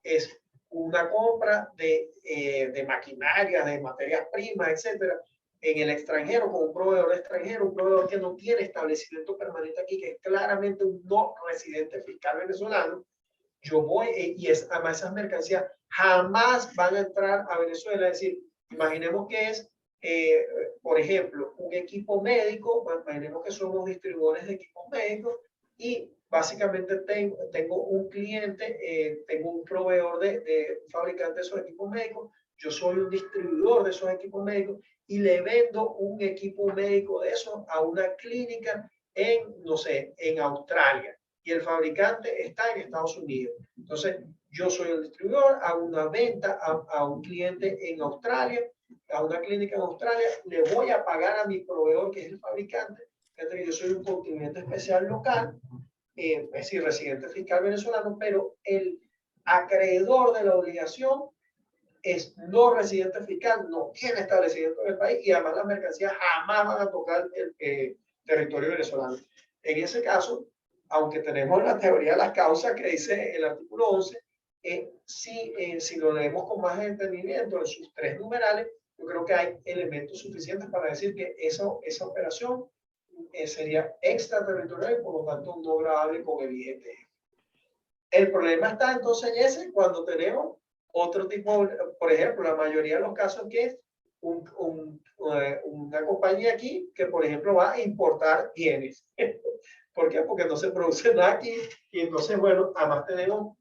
[SPEAKER 1] es una compra de maquinaria, de materias primas, etcétera, en el extranjero, con un proveedor extranjero, un proveedor que no tiene establecimiento permanente aquí, que es claramente un no residente fiscal venezolano. Yo voy, además esas mercancías jamás van a entrar a Venezuela. Es decir, imaginemos que es, por ejemplo, un equipo médico, imaginemos que somos distribuidores de equipos médicos y básicamente tengo un cliente, tengo un proveedor de fabricante de esos equipos médicos, yo soy un distribuidor de esos equipos médicos y le vendo un equipo médico de esos a una clínica en, no sé, en Australia y el fabricante está en Estados Unidos. Entonces, yo soy el distribuidor, hago una venta a un cliente en Australia, a una clínica en Australia, le voy a pagar a mi proveedor, que es el fabricante. Yo soy un contribuyente especial local, es decir, residente fiscal venezolano, pero el acreedor de la obligación es no residente fiscal, no tiene establecimiento en el país y además las mercancías jamás van a tocar el territorio venezolano. En ese caso, aunque tenemos la teoría de las causas que dice el artículo 11, si lo leemos con más entendimiento en sus tres numerales, yo creo que hay elementos suficientes para decir que esa operación sería extraterritorial y por lo tanto no grabable con el IGTF. El problema está entonces en ese cuando tenemos otro tipo, por ejemplo, la mayoría de los casos que es una compañía aquí que, por ejemplo, va a importar bienes. ¿Por qué? Porque no se produce nada aquí y entonces, bueno, además tenemos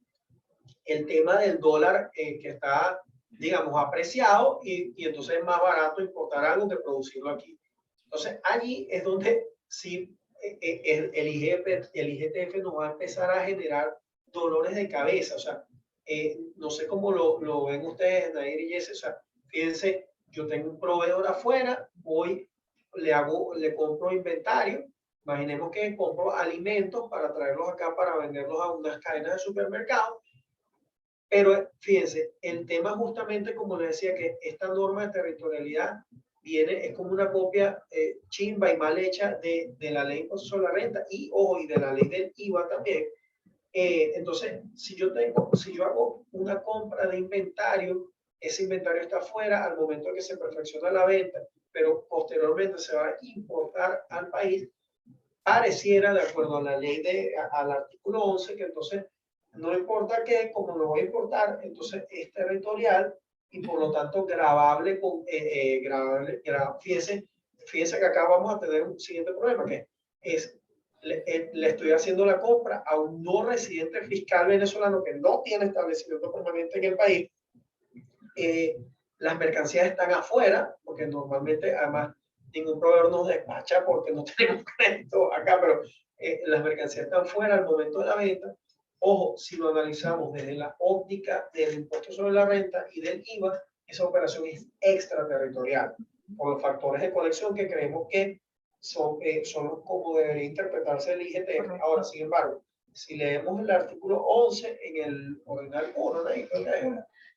[SPEAKER 1] el tema del dólar que está, digamos, apreciado y entonces es más barato importar algo que producirlo aquí. Entonces, allí es donde sí el IGTF nos va a empezar a generar dolores de cabeza. O sea, no sé cómo lo ven ustedes, Nair y Jesse. O sea, fíjense, yo tengo un proveedor afuera, voy, le compro inventario. Imaginemos que compro alimentos para traerlos acá para venderlos a unas cadenas de supermercados. Pero fíjense, el tema justamente, como les decía, que esta norma de territorialidad es como una copia chimba y mal hecha de la ley de impuestos sobre la renta y, ojo, y de la ley del IVA también. Entonces, si yo hago una compra de inventario, ese inventario está fuera al momento en que se perfecciona la venta, pero posteriormente se va a importar al país, pareciera, de acuerdo a la ley al artículo 11, que entonces no importa qué, como lo voy a importar, entonces es territorial y por lo tanto grabable con, fíjense que acá vamos a tener un siguiente problema, que es, le estoy haciendo la compra a un no residente fiscal venezolano que no tiene establecimiento permanente en el país. Las mercancías están afuera, porque normalmente, además, ningún proveedor nos despacha porque no tenemos crédito acá, pero las mercancías están fuera al momento de la venta. Ojo, si lo analizamos desde la óptica del impuesto sobre la renta y del IVA, esa operación es extraterritorial por los factores de conexión que creemos que son como debería interpretarse el IGTF.
[SPEAKER 3] Correcto.
[SPEAKER 1] Ahora, sin embargo, si leemos el artículo 11 en el ordinal 1, ¿no?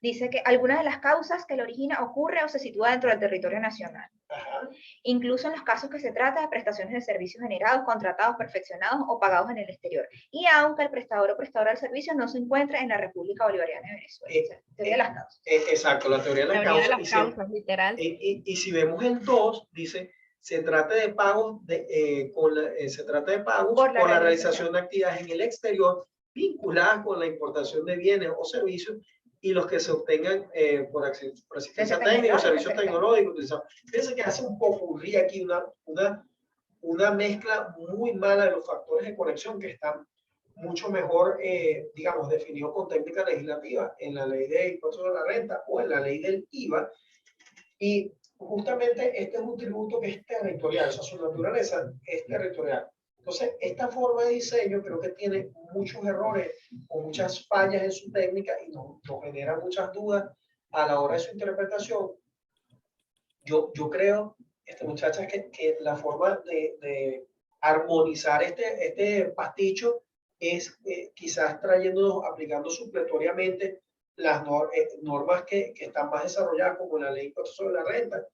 [SPEAKER 2] Dice que algunas de las causas que lo origina ocurre o se sitúa dentro del territorio nacional.
[SPEAKER 1] Ajá.
[SPEAKER 2] Incluso en los casos que se trata de prestaciones de servicios generados, contratados, perfeccionados o pagados en el exterior. Y aunque el prestador o prestadora del servicio no se encuentre en la República Bolivariana de Venezuela. Teoría de las causas.
[SPEAKER 1] Exacto, la teoría de las causas.
[SPEAKER 3] De las causas, literal.
[SPEAKER 1] Y si vemos el 2, dice, se trata de pagos, se trata de pagos por la realización de actividades en el exterior vinculadas con la importación de bienes o servicios y los que se obtengan por asistencia técnica o servicios tecnológicos. Fíjense que hace un popurrí aquí, una mezcla muy mala de los factores de conexión que están mucho mejor, digamos, definidos con técnica legislativa en la ley de impuestos de la renta o en la ley del IVA. Y justamente este es un tributo que es territorial, o sea, su naturaleza es territorial. Entonces, esta forma de diseño creo que tiene muchos errores o muchas fallas en su técnica y nos genera muchas dudas a la hora de su interpretación. Yo creo, muchachas, que la forma de armonizar este pasticho es quizás aplicando supletoriamente las normas que están más desarrolladas, como la ley de impuestos sobre la renta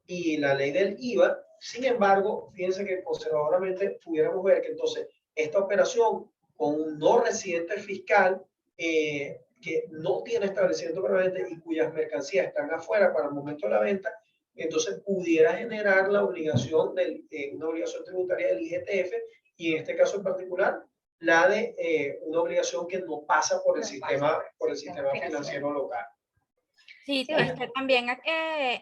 [SPEAKER 1] y la ley del IVA. Sin embargo, fíjense que conservadoramente pudiéramos ver que entonces esta operación con un no residente fiscal que no tiene establecimiento permanente y cuyas mercancías están afuera para el momento de la venta, entonces pudiera generar la obligación una obligación tributaria del IGTF y en este caso en particular la de una obligación que no pasa por el sistema financiero local.
[SPEAKER 3] Sí, también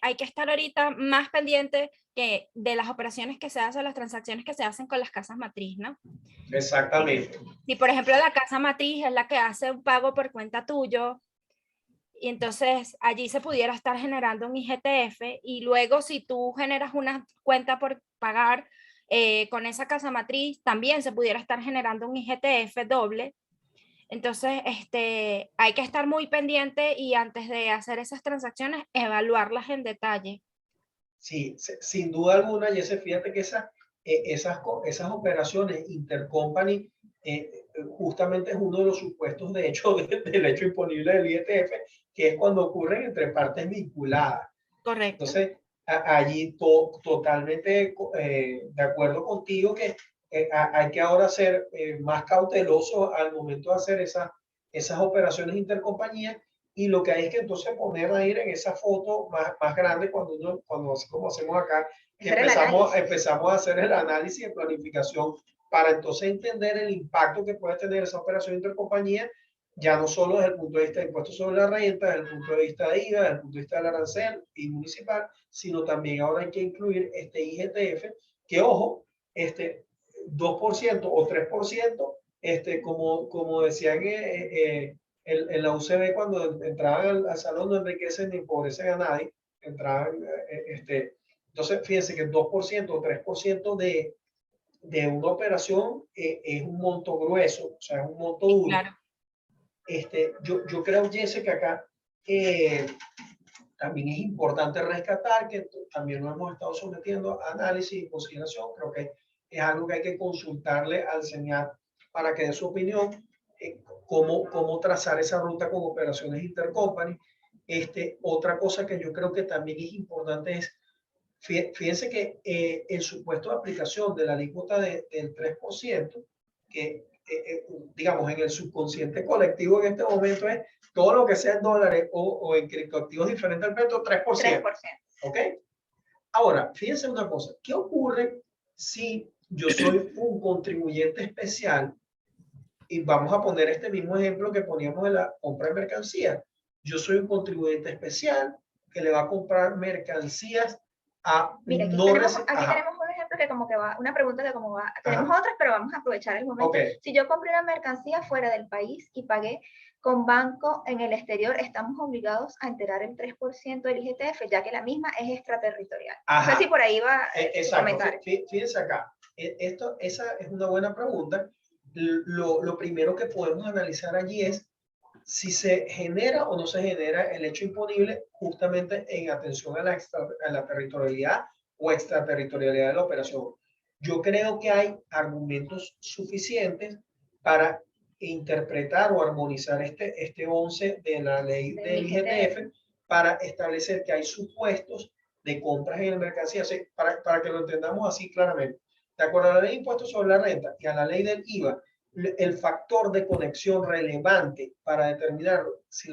[SPEAKER 3] hay que estar ahorita más pendiente de las operaciones que se hacen, las transacciones que se hacen con las casas matriz, ¿no?
[SPEAKER 1] Exactamente.
[SPEAKER 3] Si, por ejemplo, la casa matriz es la que hace un pago por cuenta tuyo, y entonces allí se pudiera estar generando un IGTF, y luego si tú generas una cuenta por pagar con esa casa matriz, también se pudiera estar generando un IGTF doble. Entonces, hay que estar muy pendiente y antes de hacer esas transacciones, evaluarlas en detalle.
[SPEAKER 1] Sí, sin duda alguna, Jesse, fíjate que esas operaciones intercompany justamente es uno de los supuestos de hecho del hecho imponible del IGTF, que es cuando ocurren entre partes vinculadas.
[SPEAKER 3] Correcto.
[SPEAKER 1] Entonces, allí totalmente de acuerdo contigo que hay que ahora ser más cauteloso al momento de hacer esas operaciones intercompañías, y lo que hay es que entonces poner a ir en esa foto más grande cuando así como hacemos acá, que empezamos a hacer el análisis de planificación para entonces entender el impacto que puede tener esa operación intercompañía, ya no solo desde el punto de vista de impuestos sobre la renta, desde el punto de vista de IVA, desde el punto de vista del arancel y municipal, sino también ahora hay que incluir este IGTF, que ojo, 2% o 3%, como decían en la UCB cuando entraban al salón, no enriquecen ni empobrecen a nadie, entraban, entonces fíjense que el 2% o 3% de una operación es un monto grueso, o sea, es un monto duro.
[SPEAKER 3] Claro.
[SPEAKER 1] Yo creo, Jesse, que acá también es importante rescatar que también lo hemos estado sometiendo a análisis y consideración. Creo que es algo que hay que consultarle al SENIAT para que dé su opinión, cómo trazar esa ruta con operaciones intercompany. Otra cosa que yo creo que también es importante es, fíjense que el supuesto de aplicación de la alícuota del 3%, que digamos en el subconsciente colectivo en este momento es todo lo que sea en dólares o en criptoactivos diferentes al peso, 3%. ¿Ok? Ahora, fíjense una cosa, ¿qué ocurre si yo soy un contribuyente especial? Y vamos a poner este mismo ejemplo que poníamos de la compra de mercancías. Yo soy un contribuyente especial que le va a comprar mercancías a...
[SPEAKER 2] Mira, aquí tenemos un ejemplo que como que va, una pregunta que como va, tenemos otras, pero vamos a aprovechar el momento.
[SPEAKER 1] Okay.
[SPEAKER 2] Si yo compré una mercancía fuera del país y pagué con banco en el exterior, estamos obligados a enterar el 3% del IGTF, ya que la misma es extraterritorial. No sé si por ahí va su comentario.
[SPEAKER 1] Fíjense acá, esa es una buena pregunta. Lo primero que podemos analizar allí es si se genera o no se genera el hecho imponible justamente en atención a la territorialidad o extraterritorialidad de la operación. yo creo que hay argumentos suficientes para interpretar o armonizar este 11 de la ley del IGTF para establecer que hay supuestos de compras en el mercancía, o sea, para que lo entendamos así claramente. De acuerdo a la ley de impuestos sobre la renta y a la ley del IVA, el factor de conexión relevante para determinar si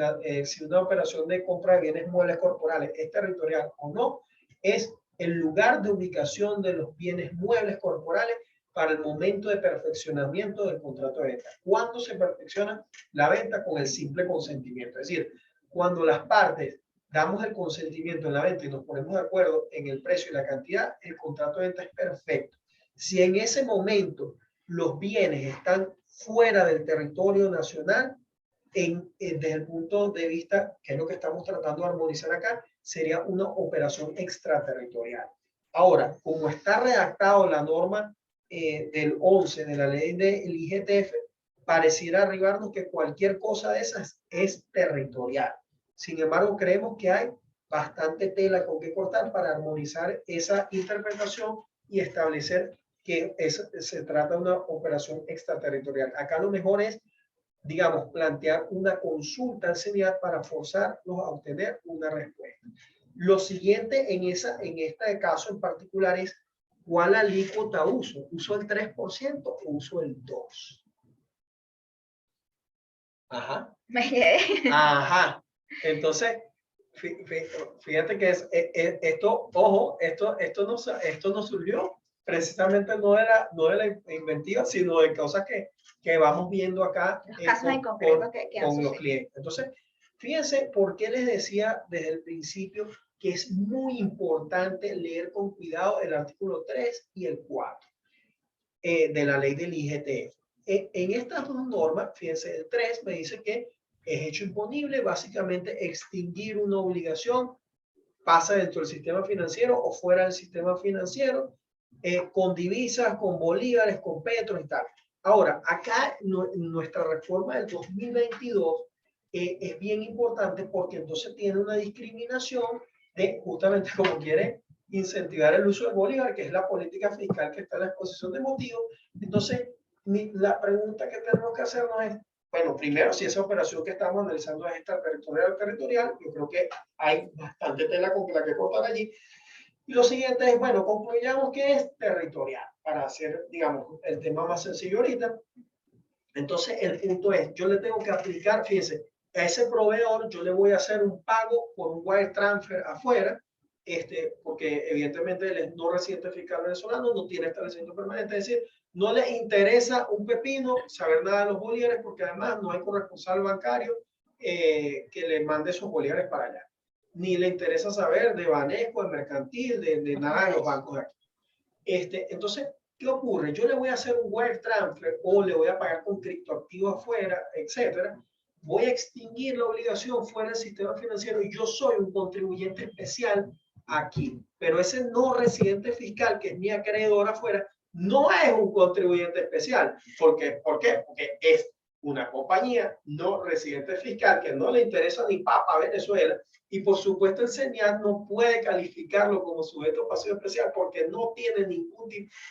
[SPEAKER 1] una operación de compra de bienes muebles corporales es territorial o no, es el lugar de ubicación de los bienes muebles corporales para el momento de perfeccionamiento del contrato de venta. ¿Cuándo se perfecciona la venta? Con el simple consentimiento. Es decir, cuando las partes damos el consentimiento en la venta y nos ponemos de acuerdo en el precio y la cantidad, el contrato de venta es perfecto. Si en ese momento los bienes están fuera del territorio nacional, desde el punto de vista, que es lo que estamos tratando de armonizar acá, sería una operación extraterritorial. Ahora, como está redactado la norma del 11 de la ley del IGTF, pareciera arribarnos que cualquier cosa de esas es territorial. Sin embargo, creemos que hay bastante tela con que cortar para armonizar esa interpretación y establecer que se trata de una operación extraterritorial. Acá lo mejor es, digamos, plantear una consulta al CENIAT para forzarlos a obtener una respuesta. Lo siguiente en este caso en particular es, ¿cuál alícuota uso? ¿Uso el 3% o uso el 2%? Ajá. Ajá. Entonces, fíjate que esto, ojo, esto no surgió precisamente no de la inventiva, sino de cosas que vamos viendo acá con los clientes. Entonces, fíjense por qué les decía desde el principio que es muy importante leer con cuidado el artículo 3 y el 4 de la ley del IGTF. En estas dos normas, fíjense, el 3 me dice que es hecho imponible básicamente extinguir una obligación, pasa dentro del sistema financiero o fuera del sistema financiero, con divisas, con bolívares, con petros y tal. Ahora, acá nuestra reforma del 2022 es bien importante porque entonces tiene una discriminación de justamente como quiere incentivar el uso del bolívar, que es la política fiscal que está en la exposición de motivos. Entonces, la pregunta que tenemos que hacernos es, bueno, primero, si esa operación que estamos analizando es territorial, yo creo que hay bastante tela con la que cortar allí. Y lo siguiente es, bueno, concluyamos que es territorial, para hacer, digamos, el tema más sencillo ahorita. Entonces, el punto es, yo le tengo que aplicar, fíjense, a ese proveedor yo le voy a hacer un pago por un wire transfer afuera, porque evidentemente él es no residente fiscal venezolano, no tiene establecimiento permanente, es decir, no le interesa un pepino saber nada de los bolívares, porque además no hay corresponsal bancario que le mande esos bolívares para allá. Ni le interesa saber de Banesco, de Mercantil, de nada de los bancos de aquí. Entonces, ¿qué ocurre? Yo le voy a hacer un wire transfer o le voy a pagar con criptoactivos afuera, etcétera. Voy a extinguir la obligación fuera del sistema financiero y yo soy un contribuyente especial aquí. Pero ese no residente fiscal, que es mi acreedor afuera, no es un contribuyente especial. ¿Por qué? Porque es una compañía no residente fiscal que no le interesa ni papa a Venezuela. Y por supuesto el CENIAT no puede calificarlo como sujeto pasivo especial porque no tiene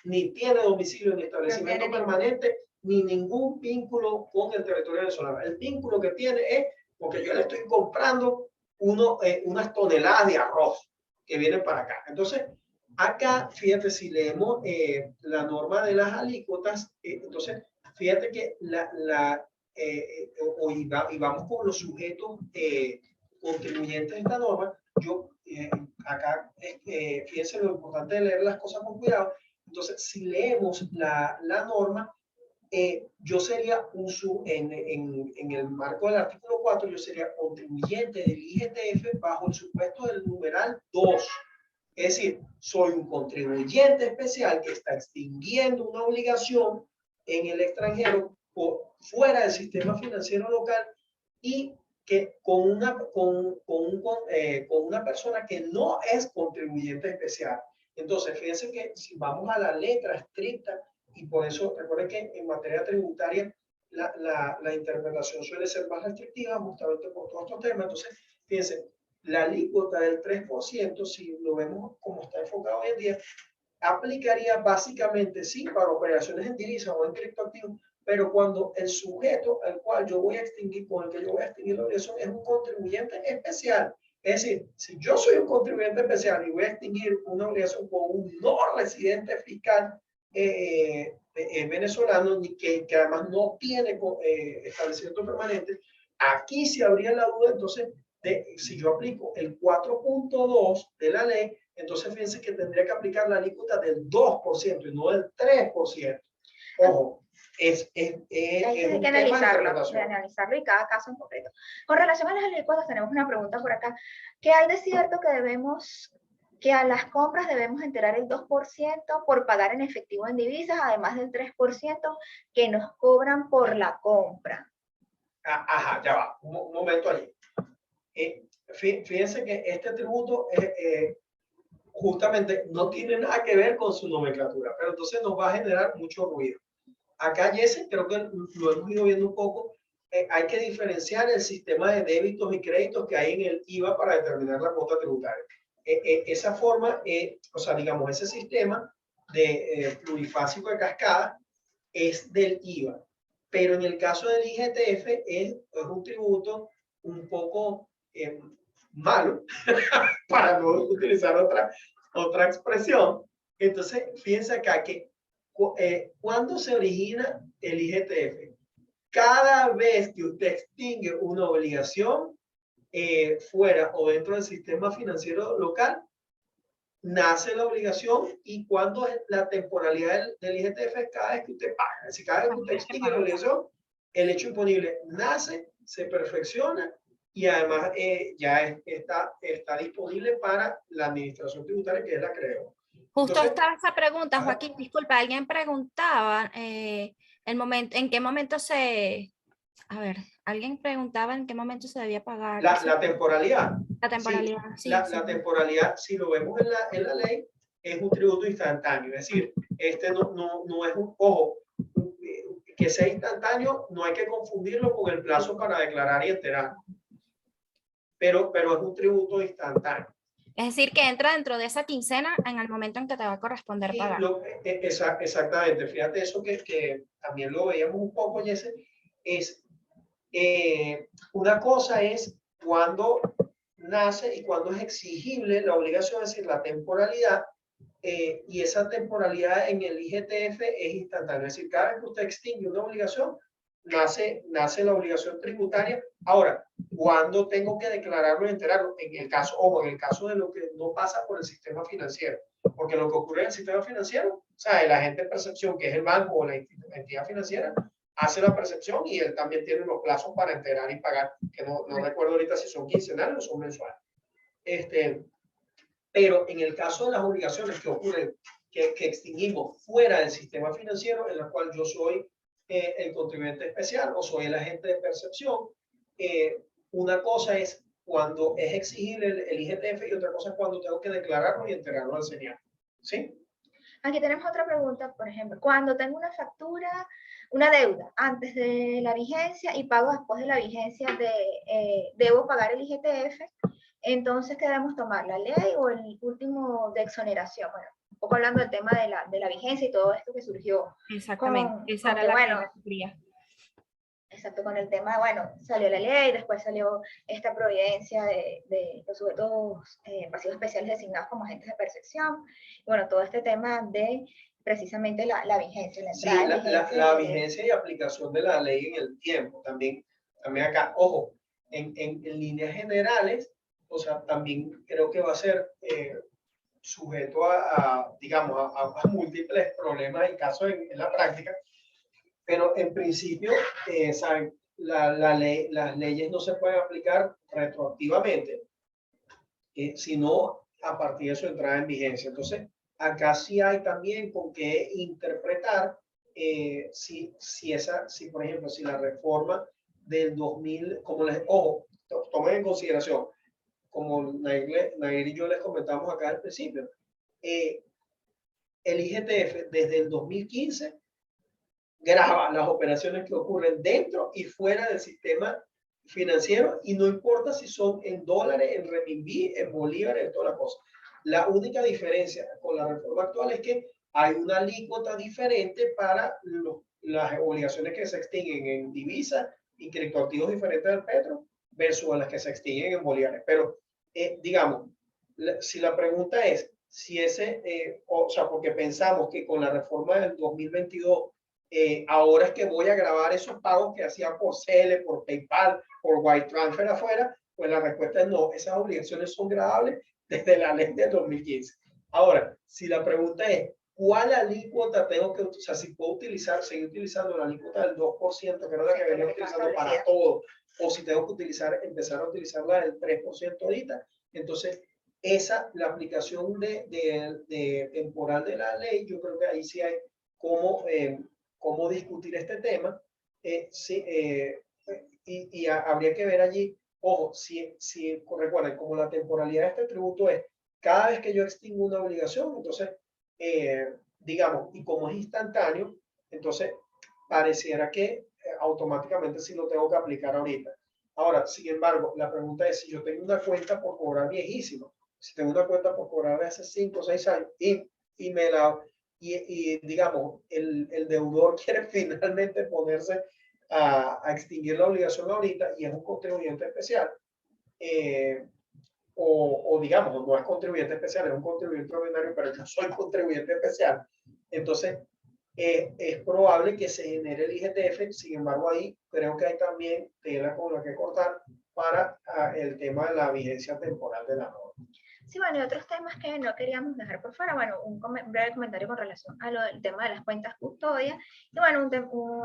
[SPEAKER 1] ni tiene domicilio ni establecimiento permanente, ni ningún vínculo con el territorio venezolano. El vínculo que tiene es porque yo le estoy comprando unas toneladas de arroz que vienen para acá. Entonces, acá, fíjate, si leemos la norma de las alícuotas, entonces, fíjate que y vamos con los sujetos contribuyentes de esta norma. Yo acá, fíjense lo importante de leer las cosas con cuidado. Entonces, si leemos la norma, yo sería en el marco del artículo 4, yo sería contribuyente del IGTF bajo el supuesto del numeral 2. Es decir, soy un contribuyente especial que está extinguiendo una obligación en el extranjero fuera del sistema financiero local y que con una persona que no es contribuyente especial. Entonces, fíjense que si vamos a la letra estricta, y por eso recuerden que en materia tributaria la interpretación suele ser más restrictiva justamente por todos estos temas. Entonces, fíjense, la alícuota del 3%, si lo vemos como está enfocado hoy en día, aplicaría básicamente sí para operaciones en divisa o en criptoactivos, pero cuando el sujeto al cual yo voy a extinguir, con el que yo voy a extinguir la obligación, es un contribuyente especial. Es decir, si yo soy un contribuyente especial y voy a extinguir una obligación con un no residente fiscal venezolano, que además no tiene establecimiento permanente, aquí sí habría la duda, entonces, si yo aplico el 4.2 de la ley, entonces fíjense que tendría que aplicar la alícuota del 2% y no del 3%. Ojo, es
[SPEAKER 2] hay
[SPEAKER 1] un
[SPEAKER 2] que
[SPEAKER 1] tema de
[SPEAKER 2] analizarlo,
[SPEAKER 1] interpretación.
[SPEAKER 2] de analizarlo y cada caso en concreto. Con relación a las alícuotas, tenemos una pregunta por acá. ¿Qué hay de cierto que a las compras debemos enterar el 2% por pagar en efectivo en divisas, además del 3% que nos cobran por la compra?
[SPEAKER 1] Ajá, ya va, un momento allí. Fíjense que este tributo justamente no tiene nada que ver con su nomenclatura, pero entonces nos va a generar mucho ruido. Acá, Jesse, creo que lo hemos ido viendo un poco. Hay que diferenciar el sistema de débitos y créditos que hay en el IVA para determinar la cuota tributaria. Esa forma, o sea, digamos, ese sistema de plurifásico de cascada es del IVA, pero en el caso del IGTF es un tributo un poco malo, para no utilizar otra expresión. Entonces, fíjense acá que cuando se origina el IGTF, cada vez que usted extingue una obligación fuera o dentro del sistema financiero local, nace la obligación. Y cuando es la temporalidad del IGTF, cada vez que usted paga. Es decir, cada vez que usted extingue la obligación, el hecho imponible nace, se perfecciona y además ya está disponible para la administración tributaria, que es la CREO.
[SPEAKER 3] Justo
[SPEAKER 1] Entonces,
[SPEAKER 3] estaba esa pregunta,
[SPEAKER 1] ajá.
[SPEAKER 3] Joaquín, disculpa, alguien preguntaba en qué momento alguien preguntaba en qué momento se debía pagar.
[SPEAKER 1] La temporalidad.
[SPEAKER 3] La temporalidad, sí.
[SPEAKER 1] La temporalidad, si lo vemos en la ley, es un tributo instantáneo. Es decir, este no es un, ojo, que sea instantáneo, no hay que confundirlo con el plazo para declarar y enterar. Pero es un tributo instantáneo.
[SPEAKER 3] Es decir, que entra dentro de esa quincena en el momento en que te va a corresponder pagar.
[SPEAKER 1] Exactamente. Fíjate eso que también lo veíamos un poco, Jesse. Es una cosa es cuando nace y cuando es exigible la obligación, es decir, la temporalidad, y esa temporalidad en el IGTF es instantánea. Es decir, cada vez que usted extingue una obligación, nace la obligación tributaria. Ahora, ¿cuándo tengo que declararlo y enterarlo? En el caso de lo que no pasa por el sistema financiero. Porque lo que ocurre en el sistema financiero, o sea, el agente de percepción, que es el banco o la entidad financiera, hace la percepción y él también tiene los plazos para enterar y pagar, que no recuerdo ahorita si son quincenales o son mensuales. Pero en el caso de las obligaciones que ocurren, que extinguimos fuera del sistema financiero, en la cual yo soy el contribuyente especial o soy el agente de percepción, una cosa es cuando es exigible el IGTF y otra cosa es cuando tengo que declararlo y enterarlo al señal. ¿Sí?
[SPEAKER 2] Aquí tenemos otra pregunta, por ejemplo, cuando tengo una factura, una deuda antes de la vigencia y pago después de la vigencia debo pagar el IGTF, entonces ¿qué debemos tomar? ¿La ley o el último de exoneración? Bueno, un poco hablando del tema de la vigencia y todo esto que surgió.
[SPEAKER 3] Exactamente, esa era la que quería.
[SPEAKER 2] Exacto, con el tema, bueno, salió la ley, después salió esta providencia de los sujetos pasivos especiales designados como agentes de percepción, y bueno, todo este tema de precisamente la vigencia, la entrada
[SPEAKER 1] la vigencia y aplicación de la ley en el tiempo. También acá, ojo, en líneas generales, o sea, también creo que va a ser sujeto digamos, a múltiples problemas y casos en la práctica. Pero en principio, ¿saben? Las leyes no se pueden aplicar retroactivamente, sino a partir de su entrada en vigencia. Entonces, acá sí hay también con qué interpretar si por ejemplo, si la reforma del 2000, ojo, tomen en consideración, como Nair y yo les comentamos acá al principio, el IGTF desde el 2015 graba las operaciones que ocurren dentro y fuera del sistema financiero, y no importa si son en dólares, en renminbi, en bolívares, en todas las cosas. La única diferencia con la reforma actual es que hay una alícuota diferente para las obligaciones que se extinguen en divisas y criptoactivos diferentes del petro versus a las que se extinguen en bolívares. Pero, digamos, si la pregunta es si o sea, porque pensamos que con la reforma del 2022, ahora es que voy a grabar esos pagos que hacía por CELE, por PayPal, por Wire Transfer afuera, pues la respuesta es no, esas obligaciones son grabables desde la ley del 2015. Ahora, si la pregunta es, ¿cuál alícuota tengo que utilizar? Si puedo seguir utilizando la alícuota del 2%, que era la que venía utilizando para todo, o si tengo que empezar a utilizar la del 3% ahorita, entonces la aplicación de temporal de la ley, yo creo que ahí sí hay cómo discutir este tema. Y habría que ver allí, ojo, si recuerden, como la temporalidad de este tributo es cada vez que yo extingo una obligación, entonces, digamos, y como es instantáneo, entonces pareciera que automáticamente sí lo tengo que aplicar ahorita. Ahora, sin embargo, la pregunta es si yo tengo una cuenta por cobrar viejísima, si tengo una cuenta por cobrar de hace 5 o 6 años y digamos, el deudor quiere finalmente ponerse a extinguir la obligación ahorita y es un contribuyente especial, o digamos, no es contribuyente especial, es un contribuyente ordinario, pero yo soy contribuyente especial, entonces es probable que se genere el IGTF. Sin embargo, ahí creo que hay también tela con la que cortar para el tema de la vigencia temporal de la norma.
[SPEAKER 2] Sí, bueno, y otros temas que no queríamos dejar por fuera, bueno, un breve comentario con relación a lo del tema de las cuentas custodias, y bueno,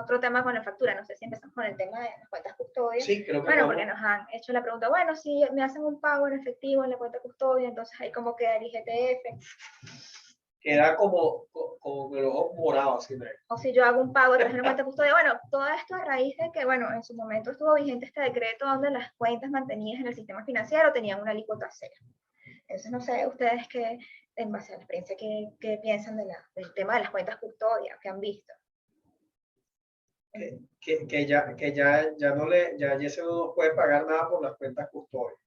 [SPEAKER 2] otro tema con la factura, no sé si empezamos con el tema de las cuentas custodias.
[SPEAKER 1] Sí, creo que
[SPEAKER 2] bueno, porque nos han hecho la pregunta, bueno, si me hacen un pago en efectivo en la cuenta custodia, entonces ahí como queda el IGTF.
[SPEAKER 1] Queda como el ojo morado, así de...
[SPEAKER 2] O si yo hago un pago a través de una cuenta custodia, bueno, todo esto a raíz de que, bueno, en su momento estuvo vigente este decreto donde las cuentas mantenidas en el sistema financiero tenían una alícuota cero. Entonces, no sé, ustedes qué, en base a la experiencia, qué piensan del tema de las cuentas custodias que han visto.
[SPEAKER 1] Ya Yeseno no puede pagar nada por las cuentas custodias.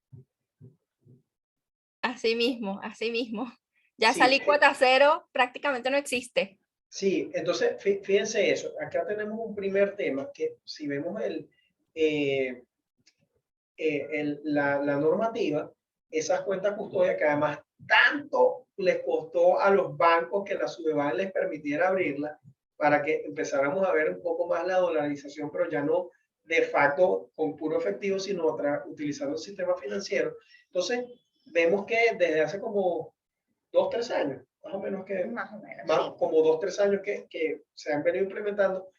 [SPEAKER 3] Así mismo, así mismo. Ya
[SPEAKER 1] sí,
[SPEAKER 3] esa alícuota cero prácticamente no existe.
[SPEAKER 1] Sí, entonces fíjense eso. Acá tenemos un primer tema que si vemos la normativa, esas cuentas custodias que además tanto les costó a los bancos que la Sudeban les permitiera abrirla para que empezáramos a ver un poco más la dolarización, pero ya no de facto con puro efectivo, sino utilizando el sistema financiero. Entonces, vemos que desde hace como 2 o 3 años, más o menos,
[SPEAKER 2] sí.
[SPEAKER 1] como 2 o 3 años que se han venido implementando,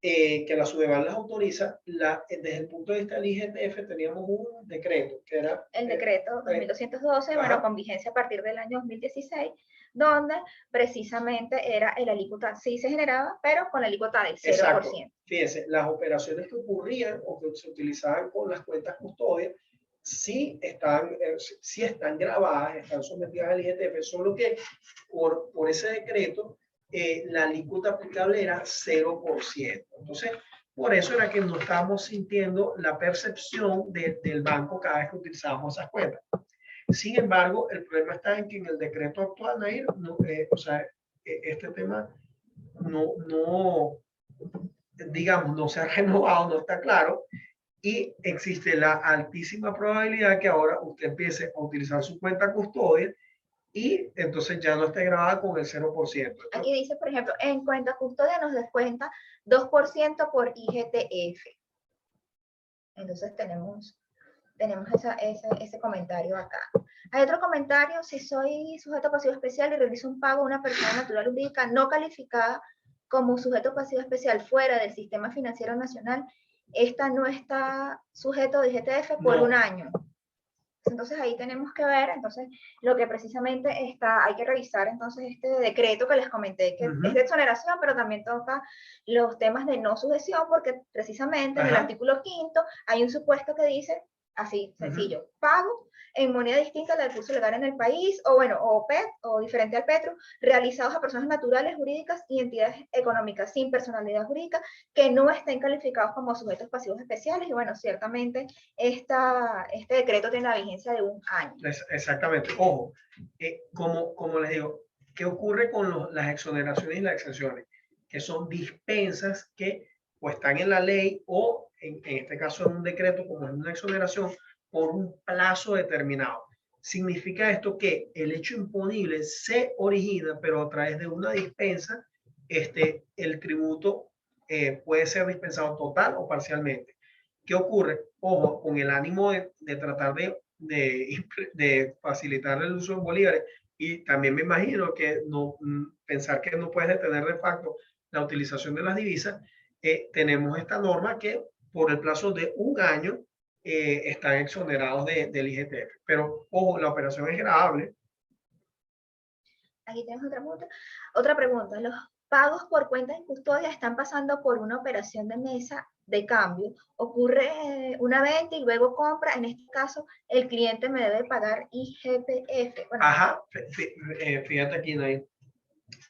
[SPEAKER 1] que la Sudeban las autoriza. Desde el punto de vista del IGTF teníamos un decreto que era
[SPEAKER 2] el decreto 2212, bueno, con vigencia a partir del año 2016, donde precisamente era el alícuota, sí se generaba, pero con la alícuota del 0%.
[SPEAKER 1] Exacto. Fíjense, las operaciones que ocurrían o que se utilizaban con las cuentas custodias sí están grabadas, están sometidas al IGTF, solo que por ese decreto la alícuota aplicable era 0%. Entonces, por eso era que no estábamos sintiendo la percepción del banco cada vez que utilizábamos esas cuentas. Sin embargo, el problema está en que en el decreto actual, Nair, o sea, este tema digamos, no se ha renovado, no está claro, y existe la altísima probabilidad que ahora usted empiece a utilizar su cuenta custodia y entonces ya no esté grabada con el 0%.
[SPEAKER 2] Aquí dice, por ejemplo, en cuenta custodia nos descuenta 2% por IGTF. Entonces tenemos ese comentario acá. Hay otro comentario: si soy sujeto pasivo especial y realizo un pago a una persona natural jurídica no calificada como sujeto pasivo especial fuera del sistema financiero nacional, esta no está sujeto de IGTF por un año. Entonces ahí tenemos que ver, entonces lo que precisamente hay que revisar entonces este decreto que les comenté, que es de exoneración, pero también toca los temas de no sujeción, porque precisamente en el artículo 5º hay un supuesto que dice así, sencillo. Pago en moneda distinta a la del curso legal en el país, o bueno, o PET, o diferente al Petro, realizados a personas naturales, jurídicas y entidades económicas sin personalidad jurídica que no estén calificados como sujetos pasivos especiales. Y bueno, ciertamente este decreto tiene la vigencia de 1 año.
[SPEAKER 1] Exactamente. Ojo, como les digo, ¿qué ocurre con las exoneraciones y las exenciones? Que son dispensas que o están en la ley o en este caso en un decreto, como es una exoneración, por un plazo determinado. Significa esto que el hecho imponible se origina, pero a través de una dispensa, el tributo puede ser dispensado total o parcialmente. ¿Qué ocurre? Ojo, con el ánimo de tratar de facilitar el uso de bolívares, y también me imagino que no pensar que no puedes detener de facto la utilización de las divisas, tenemos esta norma que por el plazo de 1 año están exonerados del IGTF. Pero, ojo, la operación es gravable.
[SPEAKER 2] Aquí tenemos otra pregunta. Los pagos por cuentas en custodia están pasando por una operación de mesa de cambio. Ocurre una venta y luego compra. En este caso, el cliente me debe pagar IGTF. Bueno,
[SPEAKER 1] ajá, fíjate aquí, Nay.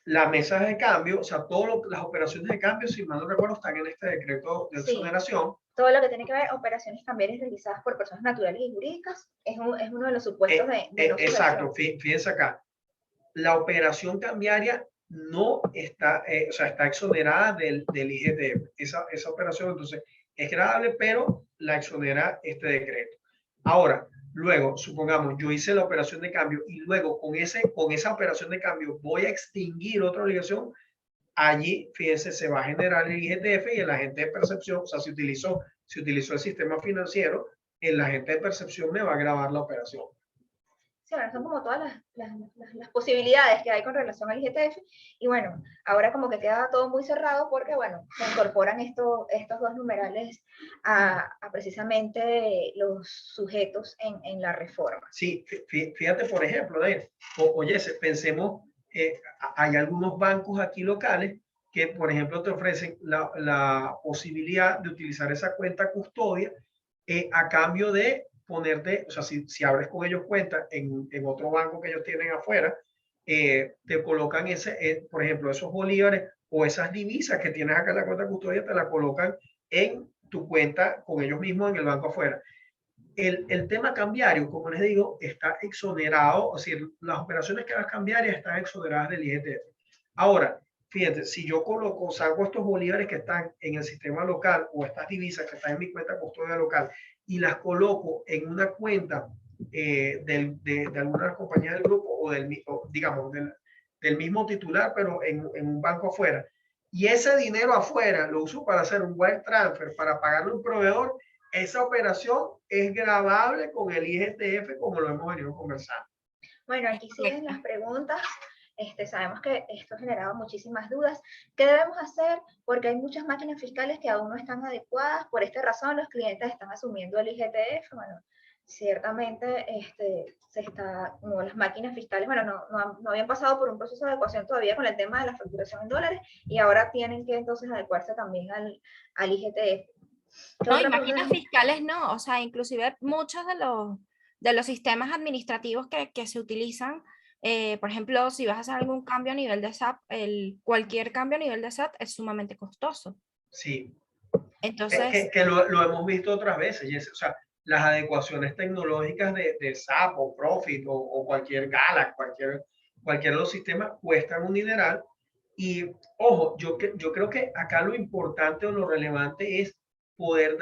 [SPEAKER 1] Las mesas de cambio, o sea, todas las operaciones de cambio, si mal no recuerdo, están en este decreto de exoneración.
[SPEAKER 2] Sí, todo lo que tiene que ver operaciones cambiarias realizadas por personas naturales y jurídicas es uno de los supuestos de no
[SPEAKER 1] exacto, fíjense acá. La operación cambiaria no está, o sea, está exonerada del IGTF. Esa operación, entonces, es grave, pero la exonera este decreto. Ahora, luego, supongamos, yo hice la operación de cambio y luego con esa operación de cambio voy a extinguir otra obligación. Allí, fíjense, se va a generar el IGTF y el agente de percepción, o sea, si utilizó el sistema financiero, el agente de percepción me va a grabar la operación.
[SPEAKER 2] Sí, bueno, son como todas las posibilidades que hay con relación al IGTF. Y bueno, ahora como que queda todo muy cerrado porque, bueno, se incorporan estos dos numerales a precisamente los sujetos en la reforma.
[SPEAKER 1] Sí, fíjate, por ejemplo, oye, pensemos, hay algunos bancos aquí locales que, por ejemplo, te ofrecen la posibilidad de utilizar esa cuenta custodia a cambio de ponerte, o sea, si abres con ellos cuenta en otro banco que ellos tienen afuera, te colocan por ejemplo, esos bolívares o esas divisas que tienes acá en la cuenta custodia, te la colocan en tu cuenta con ellos mismos en el banco afuera. El tema cambiario, como les digo, está exonerado, es decir, las operaciones que hagas cambiarias están exoneradas del IGTF. Ahora, fíjate, si yo saco estos bolívares que están en el sistema local o estas divisas que están en mi cuenta custodia local y las coloco en una cuenta de alguna compañía del grupo o digamos, del mismo titular, pero en un banco afuera, y ese dinero afuera lo uso para hacer un wire transfer, para pagarle a un proveedor, esa operación es gravable con el IGTF, como lo hemos venido conversando.
[SPEAKER 2] Bueno, aquí siguen las preguntas. Sabemos que esto ha generado muchísimas dudas. ¿Qué debemos hacer? Porque hay muchas máquinas fiscales que aún no están adecuadas. Por esta razón, los clientes están asumiendo el IGTF. Bueno, ciertamente como las máquinas fiscales, bueno, no habían pasado por un proceso de adecuación todavía con el tema de la facturación en dólares y ahora tienen que entonces adecuarse también al IGTF.
[SPEAKER 3] No, y máquinas fiscales no, o sea, inclusive muchos de los sistemas administrativos que se utilizan, por ejemplo, si vas a hacer algún cambio a nivel de SAP, cualquier cambio a nivel de SAP es sumamente costoso.
[SPEAKER 1] Sí.
[SPEAKER 3] Entonces,
[SPEAKER 1] que lo hemos visto otras veces, o sea, las adecuaciones tecnológicas de SAP o Profit o cualquier Galaxy, cualquier de los sistemas cuestan un dineral. Y ojo, yo creo que acá lo importante o lo relevante es poder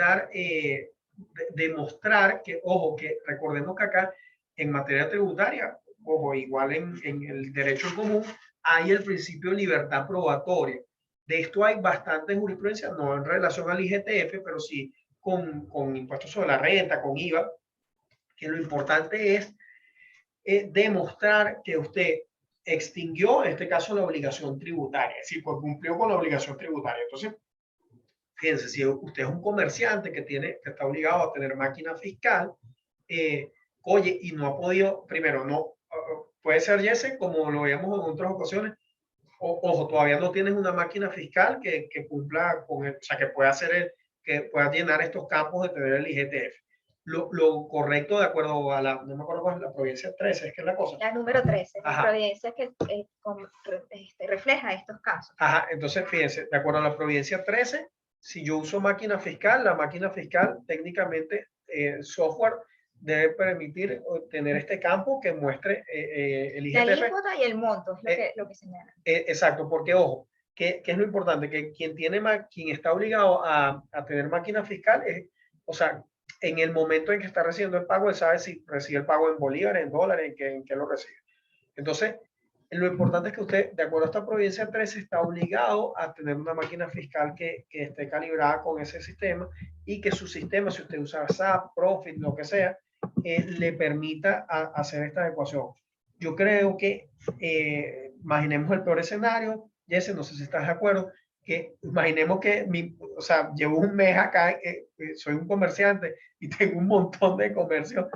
[SPEAKER 1] demostrar que, ojo, que recordemos que acá en materia tributaria, ojo, igual en el derecho común, hay el principio de libertad probatoria. De esto hay bastante jurisprudencia, no en relación al IGTF, pero sí con impuestos sobre la renta, con IVA, que lo importante es demostrar que usted extinguió, en este caso, la obligación tributaria, es decir, pues cumplió con la obligación tributaria. Entonces, fíjense, si usted es un comerciante que está obligado a tener máquina fiscal, oye, y no ha podido, primero, no, puede ser, Jesse, como lo veíamos en otras ocasiones, ojo, todavía no tienes una máquina fiscal que cumpla con o sea, que pueda llenar estos campos de tener el IGTF. lo correcto de acuerdo a no me acuerdo cuál es la providencia 13, es que es la cosa.
[SPEAKER 2] La número 13, la
[SPEAKER 1] Ajá.
[SPEAKER 2] providencia que refleja estos casos.
[SPEAKER 1] Ajá, entonces fíjense, de acuerdo a la providencia 13, si yo uso máquina fiscal, la máquina fiscal técnicamente software debe permitir tener este campo que muestre el IGTF.
[SPEAKER 2] La alícuota y el monto es lo que señala.
[SPEAKER 1] Exacto, porque ojo, ¿qué es lo importante? Que quien está obligado a tener máquina fiscal o sea, en el momento en que está recibiendo el pago, él sabe si recibe el pago en bolívares, en dólares, en qué lo recibe. Entonces, lo importante es que usted, de acuerdo a esta providencia 13, está obligado a tener una máquina fiscal que esté calibrada con ese sistema y que su sistema, si usted usa SAP, Profit, lo que sea, le permita hacer esta adecuación. Yo creo que, imaginemos el peor escenario, Jesse, no sé si estás de acuerdo, que imaginemos que, o sea, llevo un mes acá, soy un comerciante y tengo un montón de comercios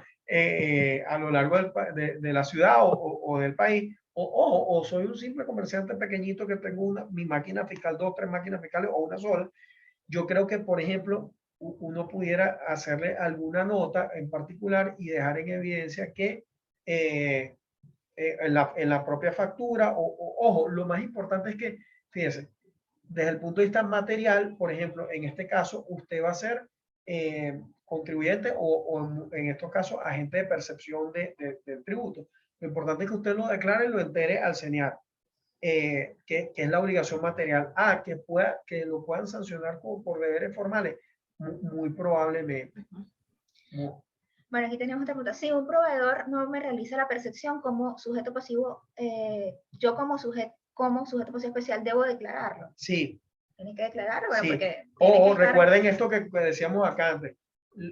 [SPEAKER 1] a lo largo de la ciudad o del país, o soy un simple comerciante pequeñito que tengo mi máquina fiscal, 2, 3 máquinas fiscales o una sola. Yo creo que, por ejemplo, uno pudiera hacerle alguna nota en particular y dejar en evidencia que en la propia factura, ojo, lo más importante es que, fíjense, desde el punto de vista material, por ejemplo, en este caso, usted va a ser contribuyente o en estos casos, agente de percepción del tributo. Lo importante es que usted lo declare y lo entere al señalar, que es la obligación material. Que lo puedan sancionar por deberes formales, muy probablemente.
[SPEAKER 2] Bueno, aquí tenemos otra pregunta. Si un proveedor no me realiza la percepción como sujeto pasivo, yo como sujeto pasivo especial debo declararlo.
[SPEAKER 1] Sí.
[SPEAKER 2] Tiene que declararlo, bueno,
[SPEAKER 1] sí.
[SPEAKER 2] porque...
[SPEAKER 1] recuerden esto que decíamos acá antes.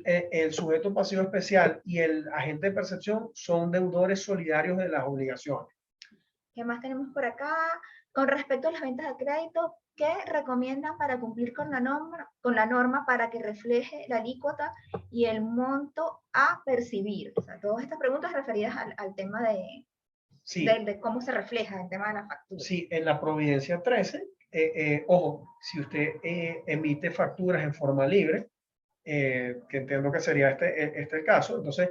[SPEAKER 1] El sujeto pasivo especial y el agente de percepción son deudores solidarios de las obligaciones.
[SPEAKER 2] ¿Qué más tenemos por acá? Con respecto a las ventas de crédito, ¿qué recomiendan para cumplir con la norma para que refleje la alícuota y el monto a percibir? O sea, todas estas preguntas referidas al tema de cómo se refleja el tema de la factura.
[SPEAKER 1] Sí, en la providencia 13, ojo, si usted emite facturas en forma libre, que entiendo que sería este el caso, entonces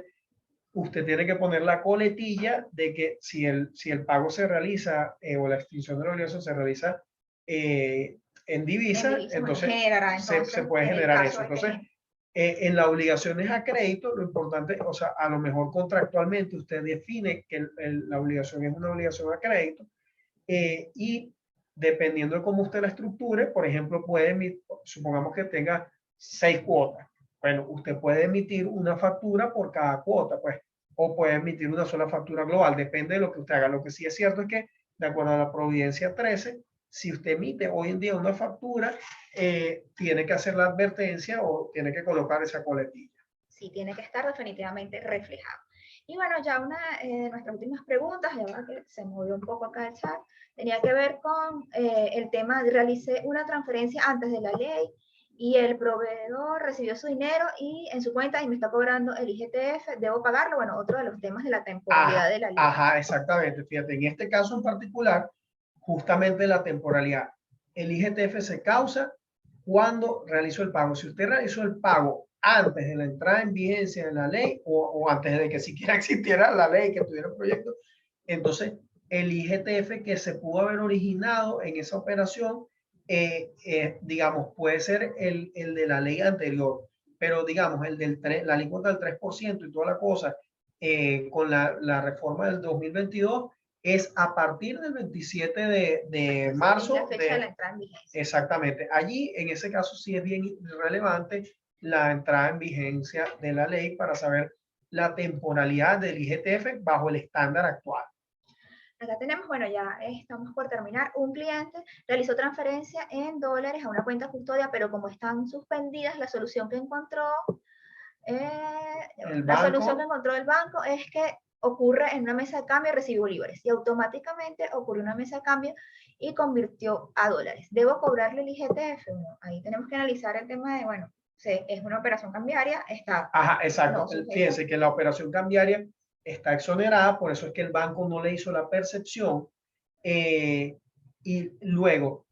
[SPEAKER 1] usted tiene que poner la coletilla de que si el pago se realiza o la extinción de la obligación se realiza en divisa, entonces se puede generar eso. Entonces, en las obligaciones a crédito, lo importante, o sea, a lo mejor contractualmente usted define que la obligación es una obligación a crédito y dependiendo de cómo usted la estructure, por ejemplo, supongamos que tenga 6 cuotas. Bueno, usted puede emitir una factura por cada cuota, pues, o puede emitir una sola factura global, depende de lo que usted haga. Lo que sí es cierto es que, de acuerdo a la Providencia 13, si usted emite hoy en día una factura, tiene que hacer la advertencia o tiene que colocar esa coletilla.
[SPEAKER 2] Sí, tiene que estar definitivamente reflejado. Y bueno, ya una de nuestras últimas preguntas, ya que se movió un poco acá el chat, tenía que ver con el tema de realicé una transferencia antes de la ley y el proveedor recibió su dinero y en su cuenta y me está cobrando el IGTF, ¿debo pagarlo? Bueno, otro de los temas de la temporalidad de la ley.
[SPEAKER 1] Ajá, exactamente. Fíjate, en este caso en particular, justamente la temporalidad. El IGTF se causa cuando realizó el pago. Si usted realizó el pago antes de la entrada en vigencia de la ley o antes de que siquiera existiera la ley, que tuviera el proyecto, entonces el IGTF que se pudo haber originado en esa operación, digamos, puede ser el de la ley anterior, pero digamos, la alícuota del 3% y toda la cosa, con la reforma del 2022, es a partir del 27 de marzo.
[SPEAKER 2] La fecha de la entrada en vigencia.
[SPEAKER 1] Exactamente. Allí, en ese caso, sí es bien relevante la entrada en vigencia de la ley para saber la temporalidad del IGTF bajo el estándar actual.
[SPEAKER 2] Acá tenemos, bueno, ya estamos por terminar. Un cliente realizó transferencia en dólares a una cuenta custodia, pero como están suspendidas, la solución que encontró el banco es que ocurre en una mesa de cambio, recibió bolívares y automáticamente ocurrió una mesa de cambio y convirtió a dólares. ¿Debo cobrarle el IGTF? Bueno, ahí tenemos que analizar el tema de, bueno, es una operación cambiaria, está...
[SPEAKER 1] Ajá, exacto. Fíjense que la operación cambiaria está exonerada, por eso es que el banco no le hizo la percepción y luego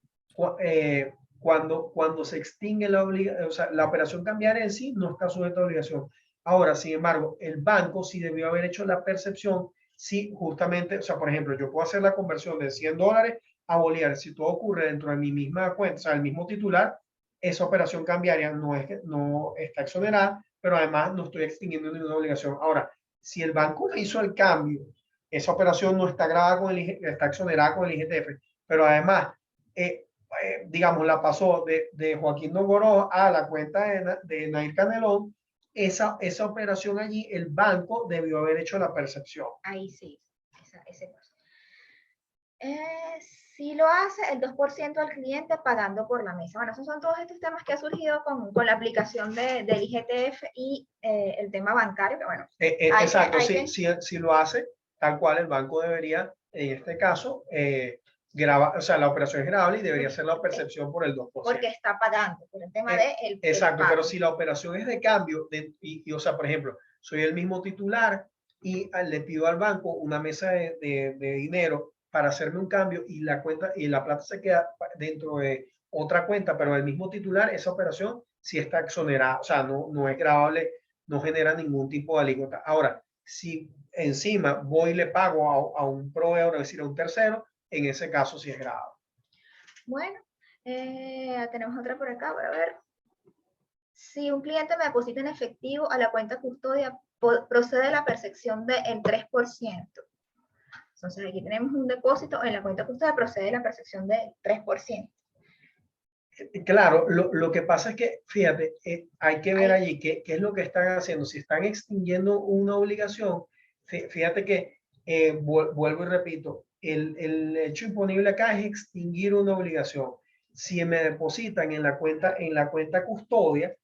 [SPEAKER 1] cuando se extingue la obligación, o sea, la operación cambiaria en sí no está sujeta a obligación, Ahora, sin embargo, el banco sí debió haber hecho la percepción, si justamente, o sea, por ejemplo, yo puedo hacer la conversión de $100 a bolívares, si todo ocurre dentro de mi misma cuenta, o sea, el mismo titular, esa operación cambiaria no está exonerada, pero además no estoy extinguiendo ninguna obligación. Ahora, si el banco hizo el cambio, esa operación no está grabada con está exonerada con el IGTF, pero además, digamos, la pasó de Joaquín Nogoro a la cuenta de Nair Canelón, esa operación allí, el banco debió haber hecho la percepción.
[SPEAKER 2] Ahí sí, ese paso. Si lo hace el 2% al cliente pagando por la mesa. Bueno, esos son todos estos temas que han surgido con la aplicación del IGTF y el tema bancario, que bueno.
[SPEAKER 1] Exacto, si lo hace, tal cual el banco debería, en este caso, o sea, la operación es grabable y debería ser la percepción por el 2%.
[SPEAKER 2] Porque está pagando, por el tema de el
[SPEAKER 1] exacto, pero si la operación es de cambio, o sea, por ejemplo, soy el mismo titular y le pido al banco una mesa de dinero para hacerme un cambio y la cuenta y la plata se queda dentro de otra cuenta, pero el mismo titular, esa operación sí está exonerada, o sea, no es grabable, no genera ningún tipo de alícuota. Ahora, si encima voy y le pago a un proveedor, es decir, a un tercero, en ese caso sí es grabable.
[SPEAKER 2] Bueno, tenemos otra por acá, para ver. Si un cliente me deposita en efectivo a la cuenta custodia, procede la percepción del 3%. Entonces aquí tenemos un depósito en la cuenta custodia, procede la percepción del 3%.
[SPEAKER 1] Claro, lo que pasa es que, fíjate, hay que ver allí qué es lo que están haciendo. Si están extinguiendo una obligación, fíjate que, vuelvo y repito, el hecho imponible acá es extinguir una obligación. Si me depositan en la cuenta custodia,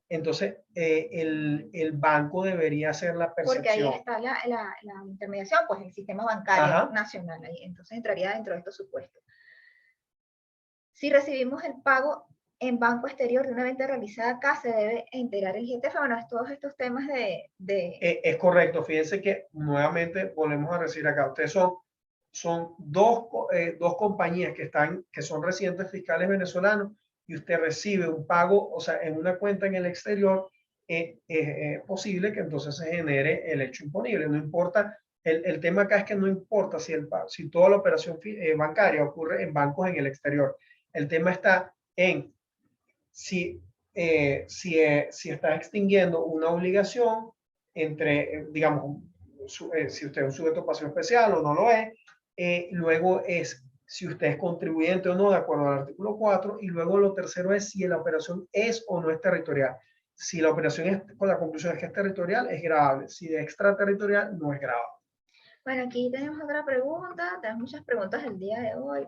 [SPEAKER 1] entonces el banco debería hacer la percepción.
[SPEAKER 2] Porque ahí está la intermediación, pues el sistema bancario nacional, ahí, entonces entraría dentro de estos supuestos. Si recibimos el pago en banco exterior de una venta realizada acá, se debe integrar el IGTF. Bueno, todos estos temas
[SPEAKER 1] Es correcto, fíjense que nuevamente volvemos a decir acá, ustedes son dos compañías que son residentes fiscales venezolanos y usted recibe un pago, o sea, en una cuenta en el exterior, es posible que entonces se genere el hecho imponible. No importa, el tema acá es que no importa si toda la operación bancaria ocurre en bancos en el exterior. El tema está en si está extinguiendo una obligación entre, digamos, si usted es un sujeto de pasión especial o no lo es, luego es si usted es contribuyente o no, de acuerdo al artículo 4, y luego lo tercero es si la operación es o no es territorial. Si la operación es con la conclusión de que es territorial, es grabable. Si de extraterritorial, no es grabable.
[SPEAKER 2] Bueno, aquí tenemos otra pregunta, tenemos muchas preguntas el día de hoy.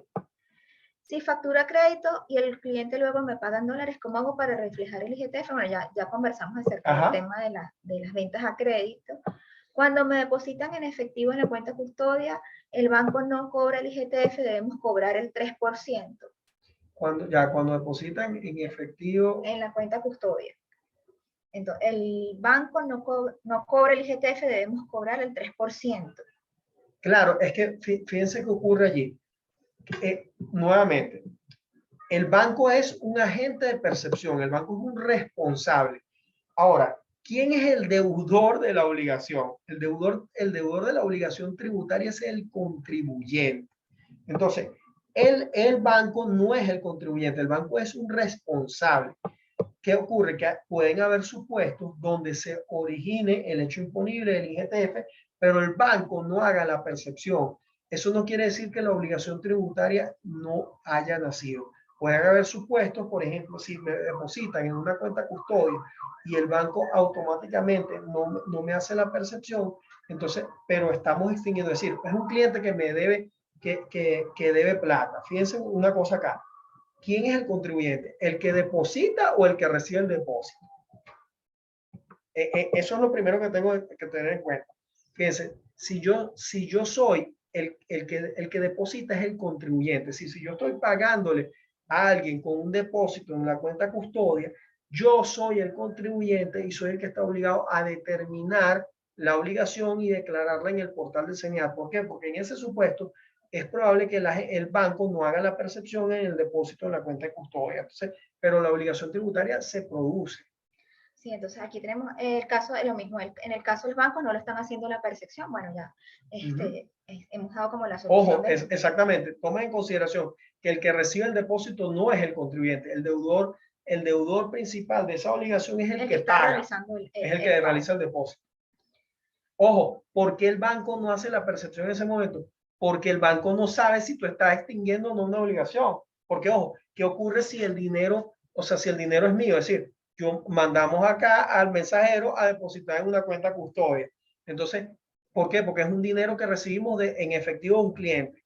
[SPEAKER 2] Si factura crédito y el cliente luego me paga en dólares, ¿cómo hago para reflejar el IGTF? Bueno, ya conversamos acerca del tema de las ventas a crédito. Cuando me depositan en efectivo en la cuenta custodia, el banco no cobra el IGTF, debemos cobrar el 3%.
[SPEAKER 1] Cuando depositan en efectivo.
[SPEAKER 2] En la cuenta custodia. Entonces, el banco no cobra el IGTF, debemos cobrar el 3%.
[SPEAKER 1] Claro, es que fíjense qué ocurre allí. Nuevamente, el banco es un agente de percepción, el banco es un responsable. Ahora, ¿quién es el deudor de la obligación? El deudor de la obligación tributaria es el contribuyente. Entonces, el banco no es el contribuyente, el banco es un responsable. ¿Qué ocurre? Que pueden haber supuestos donde se origine el hecho imponible del IGTF, pero el banco no haga la percepción. Eso no quiere decir que la obligación tributaria no haya nacido. Pueden haber supuestos, por ejemplo, si me depositan en una cuenta custodia y el banco automáticamente no me hace la percepción, entonces, pero estamos extinguiendo, es decir, es un cliente que me debe, que debe plata. Fíjense una cosa acá. ¿Quién es el contribuyente? ¿El que deposita o el que recibe el depósito? Eso es lo primero que tengo que tener en cuenta. Fíjense, si yo soy el que deposita es el contribuyente, si yo estoy pagándole a alguien con un depósito en la cuenta custodia, yo soy el contribuyente y soy el que está obligado a determinar la obligación y declararla en el portal de señal. ¿Por qué? Porque en ese supuesto es probable que el banco no haga la percepción en el depósito en la cuenta de custodia. Entonces, pero la obligación tributaria se produce.
[SPEAKER 2] Sí, entonces aquí tenemos el caso de lo mismo. En el caso de los bancos no lo están haciendo la percepción. Bueno, ya hemos dado como la solución.
[SPEAKER 1] Ojo, exactamente, tomen en consideración que el que recibe el depósito no es el contribuyente, el deudor principal de esa obligación es el que
[SPEAKER 2] está
[SPEAKER 1] paga,
[SPEAKER 2] realizando
[SPEAKER 1] es el que realiza el depósito. Ojo, ¿por qué el banco no hace la percepción en ese momento? Porque el banco no sabe si tú estás extinguiendo o no una obligación. Porque, ojo, ¿qué ocurre si el dinero, o sea, si el dinero es mío? Es decir, yo mandamos acá al mensajero a depositar en una cuenta custodia. Entonces, ¿por qué? Porque es un dinero que recibimos en efectivo de un cliente.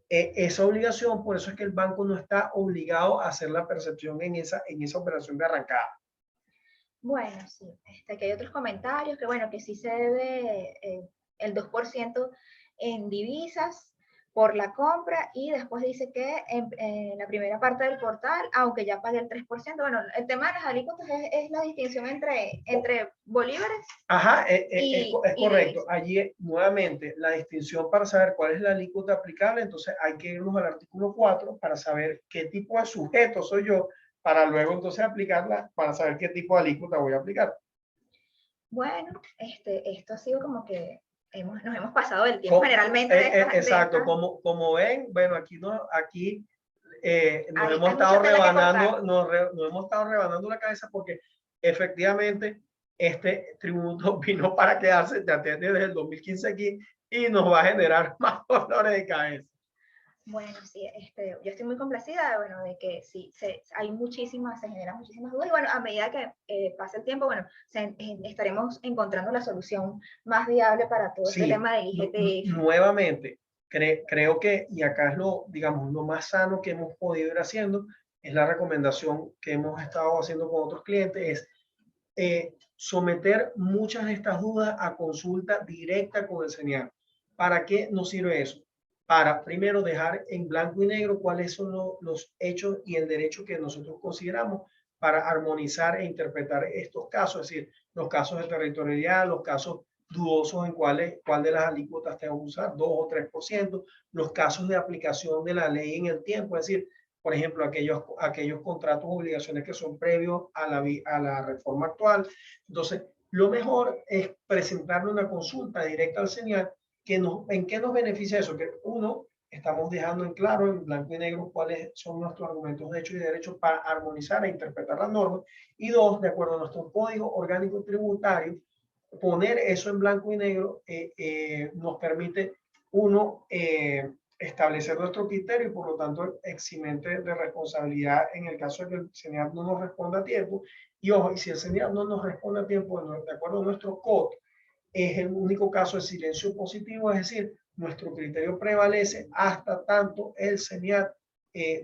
[SPEAKER 1] Esa obligación, por eso es que el banco no está obligado a hacer la percepción en esa operación de arrancada.
[SPEAKER 2] Bueno, sí, aquí hay otros comentarios que bueno, que sí se debe el 2% en divisas por la compra y después dice que en la primera parte del portal, aunque ya pagué el 3%, bueno, el tema de las alícuotas es la distinción entre bolívares.
[SPEAKER 1] Ajá, es correcto. Allí nuevamente la distinción para saber cuál es la alícuota aplicable, entonces hay que irnos al artículo 4 para saber qué tipo de sujeto soy yo, para luego entonces aplicarla, para saber qué tipo de alícuota voy a aplicar.
[SPEAKER 2] Bueno, esto ha sido como que nos hemos pasado del tiempo generalmente.
[SPEAKER 1] Exacto, como ven, bueno, aquí nos hemos estado rebanando, nos hemos estado rebanando la cabeza porque efectivamente este tributo vino para quedarse, ya tiene desde el 2015 aquí y nos va a generar más dolores de cabeza.
[SPEAKER 2] Bueno, sí, yo estoy muy complacida, bueno, de que sí, se generan muchísimas dudas y bueno, a medida que pase el tiempo, bueno, estaremos encontrando la solución más viable para todo este tema del IGTF.
[SPEAKER 1] Nuevamente, creo que, y acá es digamos, lo más sano que hemos podido ir haciendo, es la recomendación que hemos estado haciendo con otros clientes, es someter muchas de estas dudas a consulta directa con el CENIAR. ¿Para qué nos sirve eso? Para primero dejar en blanco y negro cuáles son los hechos y el derecho que nosotros consideramos para armonizar e interpretar estos casos, es decir, los casos de territorialidad, los casos dudosos en cuál de las alícuotas tengo que usar, 2 o 3%, los casos de aplicación de la ley en el tiempo, es decir, por ejemplo, aquellos contratos o obligaciones que son previos a la reforma actual. Entonces, lo mejor es presentarle una consulta directa al CENIAR. ¿En qué nos beneficia eso? Que uno, estamos dejando en claro, en blanco y negro, cuáles son nuestros argumentos de hecho y derecho para armonizar e interpretar las normas. Y dos, de acuerdo a nuestro código orgánico tributario, poner eso en blanco y negro nos permite, uno, establecer nuestro criterio y por lo tanto eximente de responsabilidad en el caso de que el CENIAR no nos responda a tiempo. Y ojo, y si el CENIAR no nos responde a tiempo, de acuerdo a nuestro COD, es el único caso de silencio positivo, es decir, nuestro criterio prevalece hasta tanto el CENIAR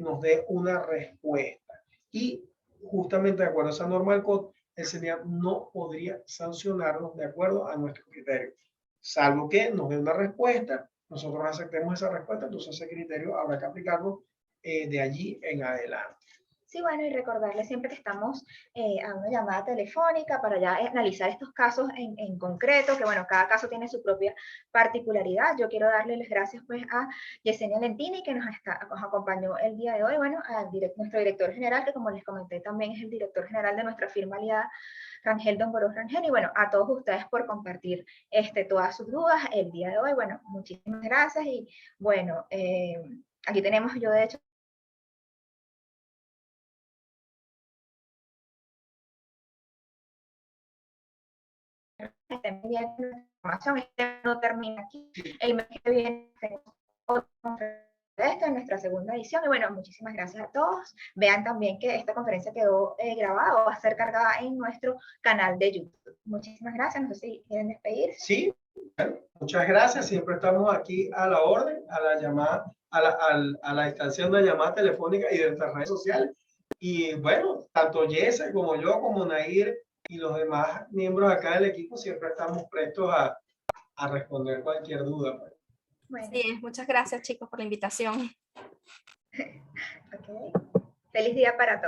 [SPEAKER 1] nos dé una respuesta. Y justamente de acuerdo a esa norma del COD, el CENIAR no podría sancionarnos de acuerdo a nuestro criterio, salvo que nos dé una respuesta, nosotros aceptemos esa respuesta, entonces ese criterio habrá que aplicarlo de allí en adelante.
[SPEAKER 2] Sí, bueno, y recordarles siempre que estamos a una llamada telefónica para ya analizar estos casos en concreto, que bueno, cada caso tiene su propia particularidad. Yo quiero darle las gracias pues a Yesenia Lentini, que nos acompañó el día de hoy, bueno, a nuestro director general, que como les comenté también es el director general de nuestra firma aliada, Rangel Don Boros Rangel, y bueno, a todos ustedes por compartir todas sus dudas el día de hoy. Bueno, muchísimas gracias y bueno, aquí tenemos yo de hecho estén pendientes de nuestra información. No termina aquí. El mes que viene tenemos otra en nuestra segunda edición. Y bueno, muchísimas gracias a todos. Vean también que esta conferencia quedó grabada o va a ser cargada en nuestro canal de YouTube. Muchísimas gracias. No sé si quieren despedirse.
[SPEAKER 1] Sí, muchas gracias. Siempre estamos aquí a la orden, a la llamada, a la distancia de una llamada telefónica y de nuestras redes sociales. Y bueno, tanto Jesse como yo, como Nair y los demás miembros acá del equipo, siempre estamos prestos a responder cualquier duda.
[SPEAKER 3] Bueno. Sí, muchas gracias chicos por la invitación.
[SPEAKER 2] Okay. Feliz día para todos.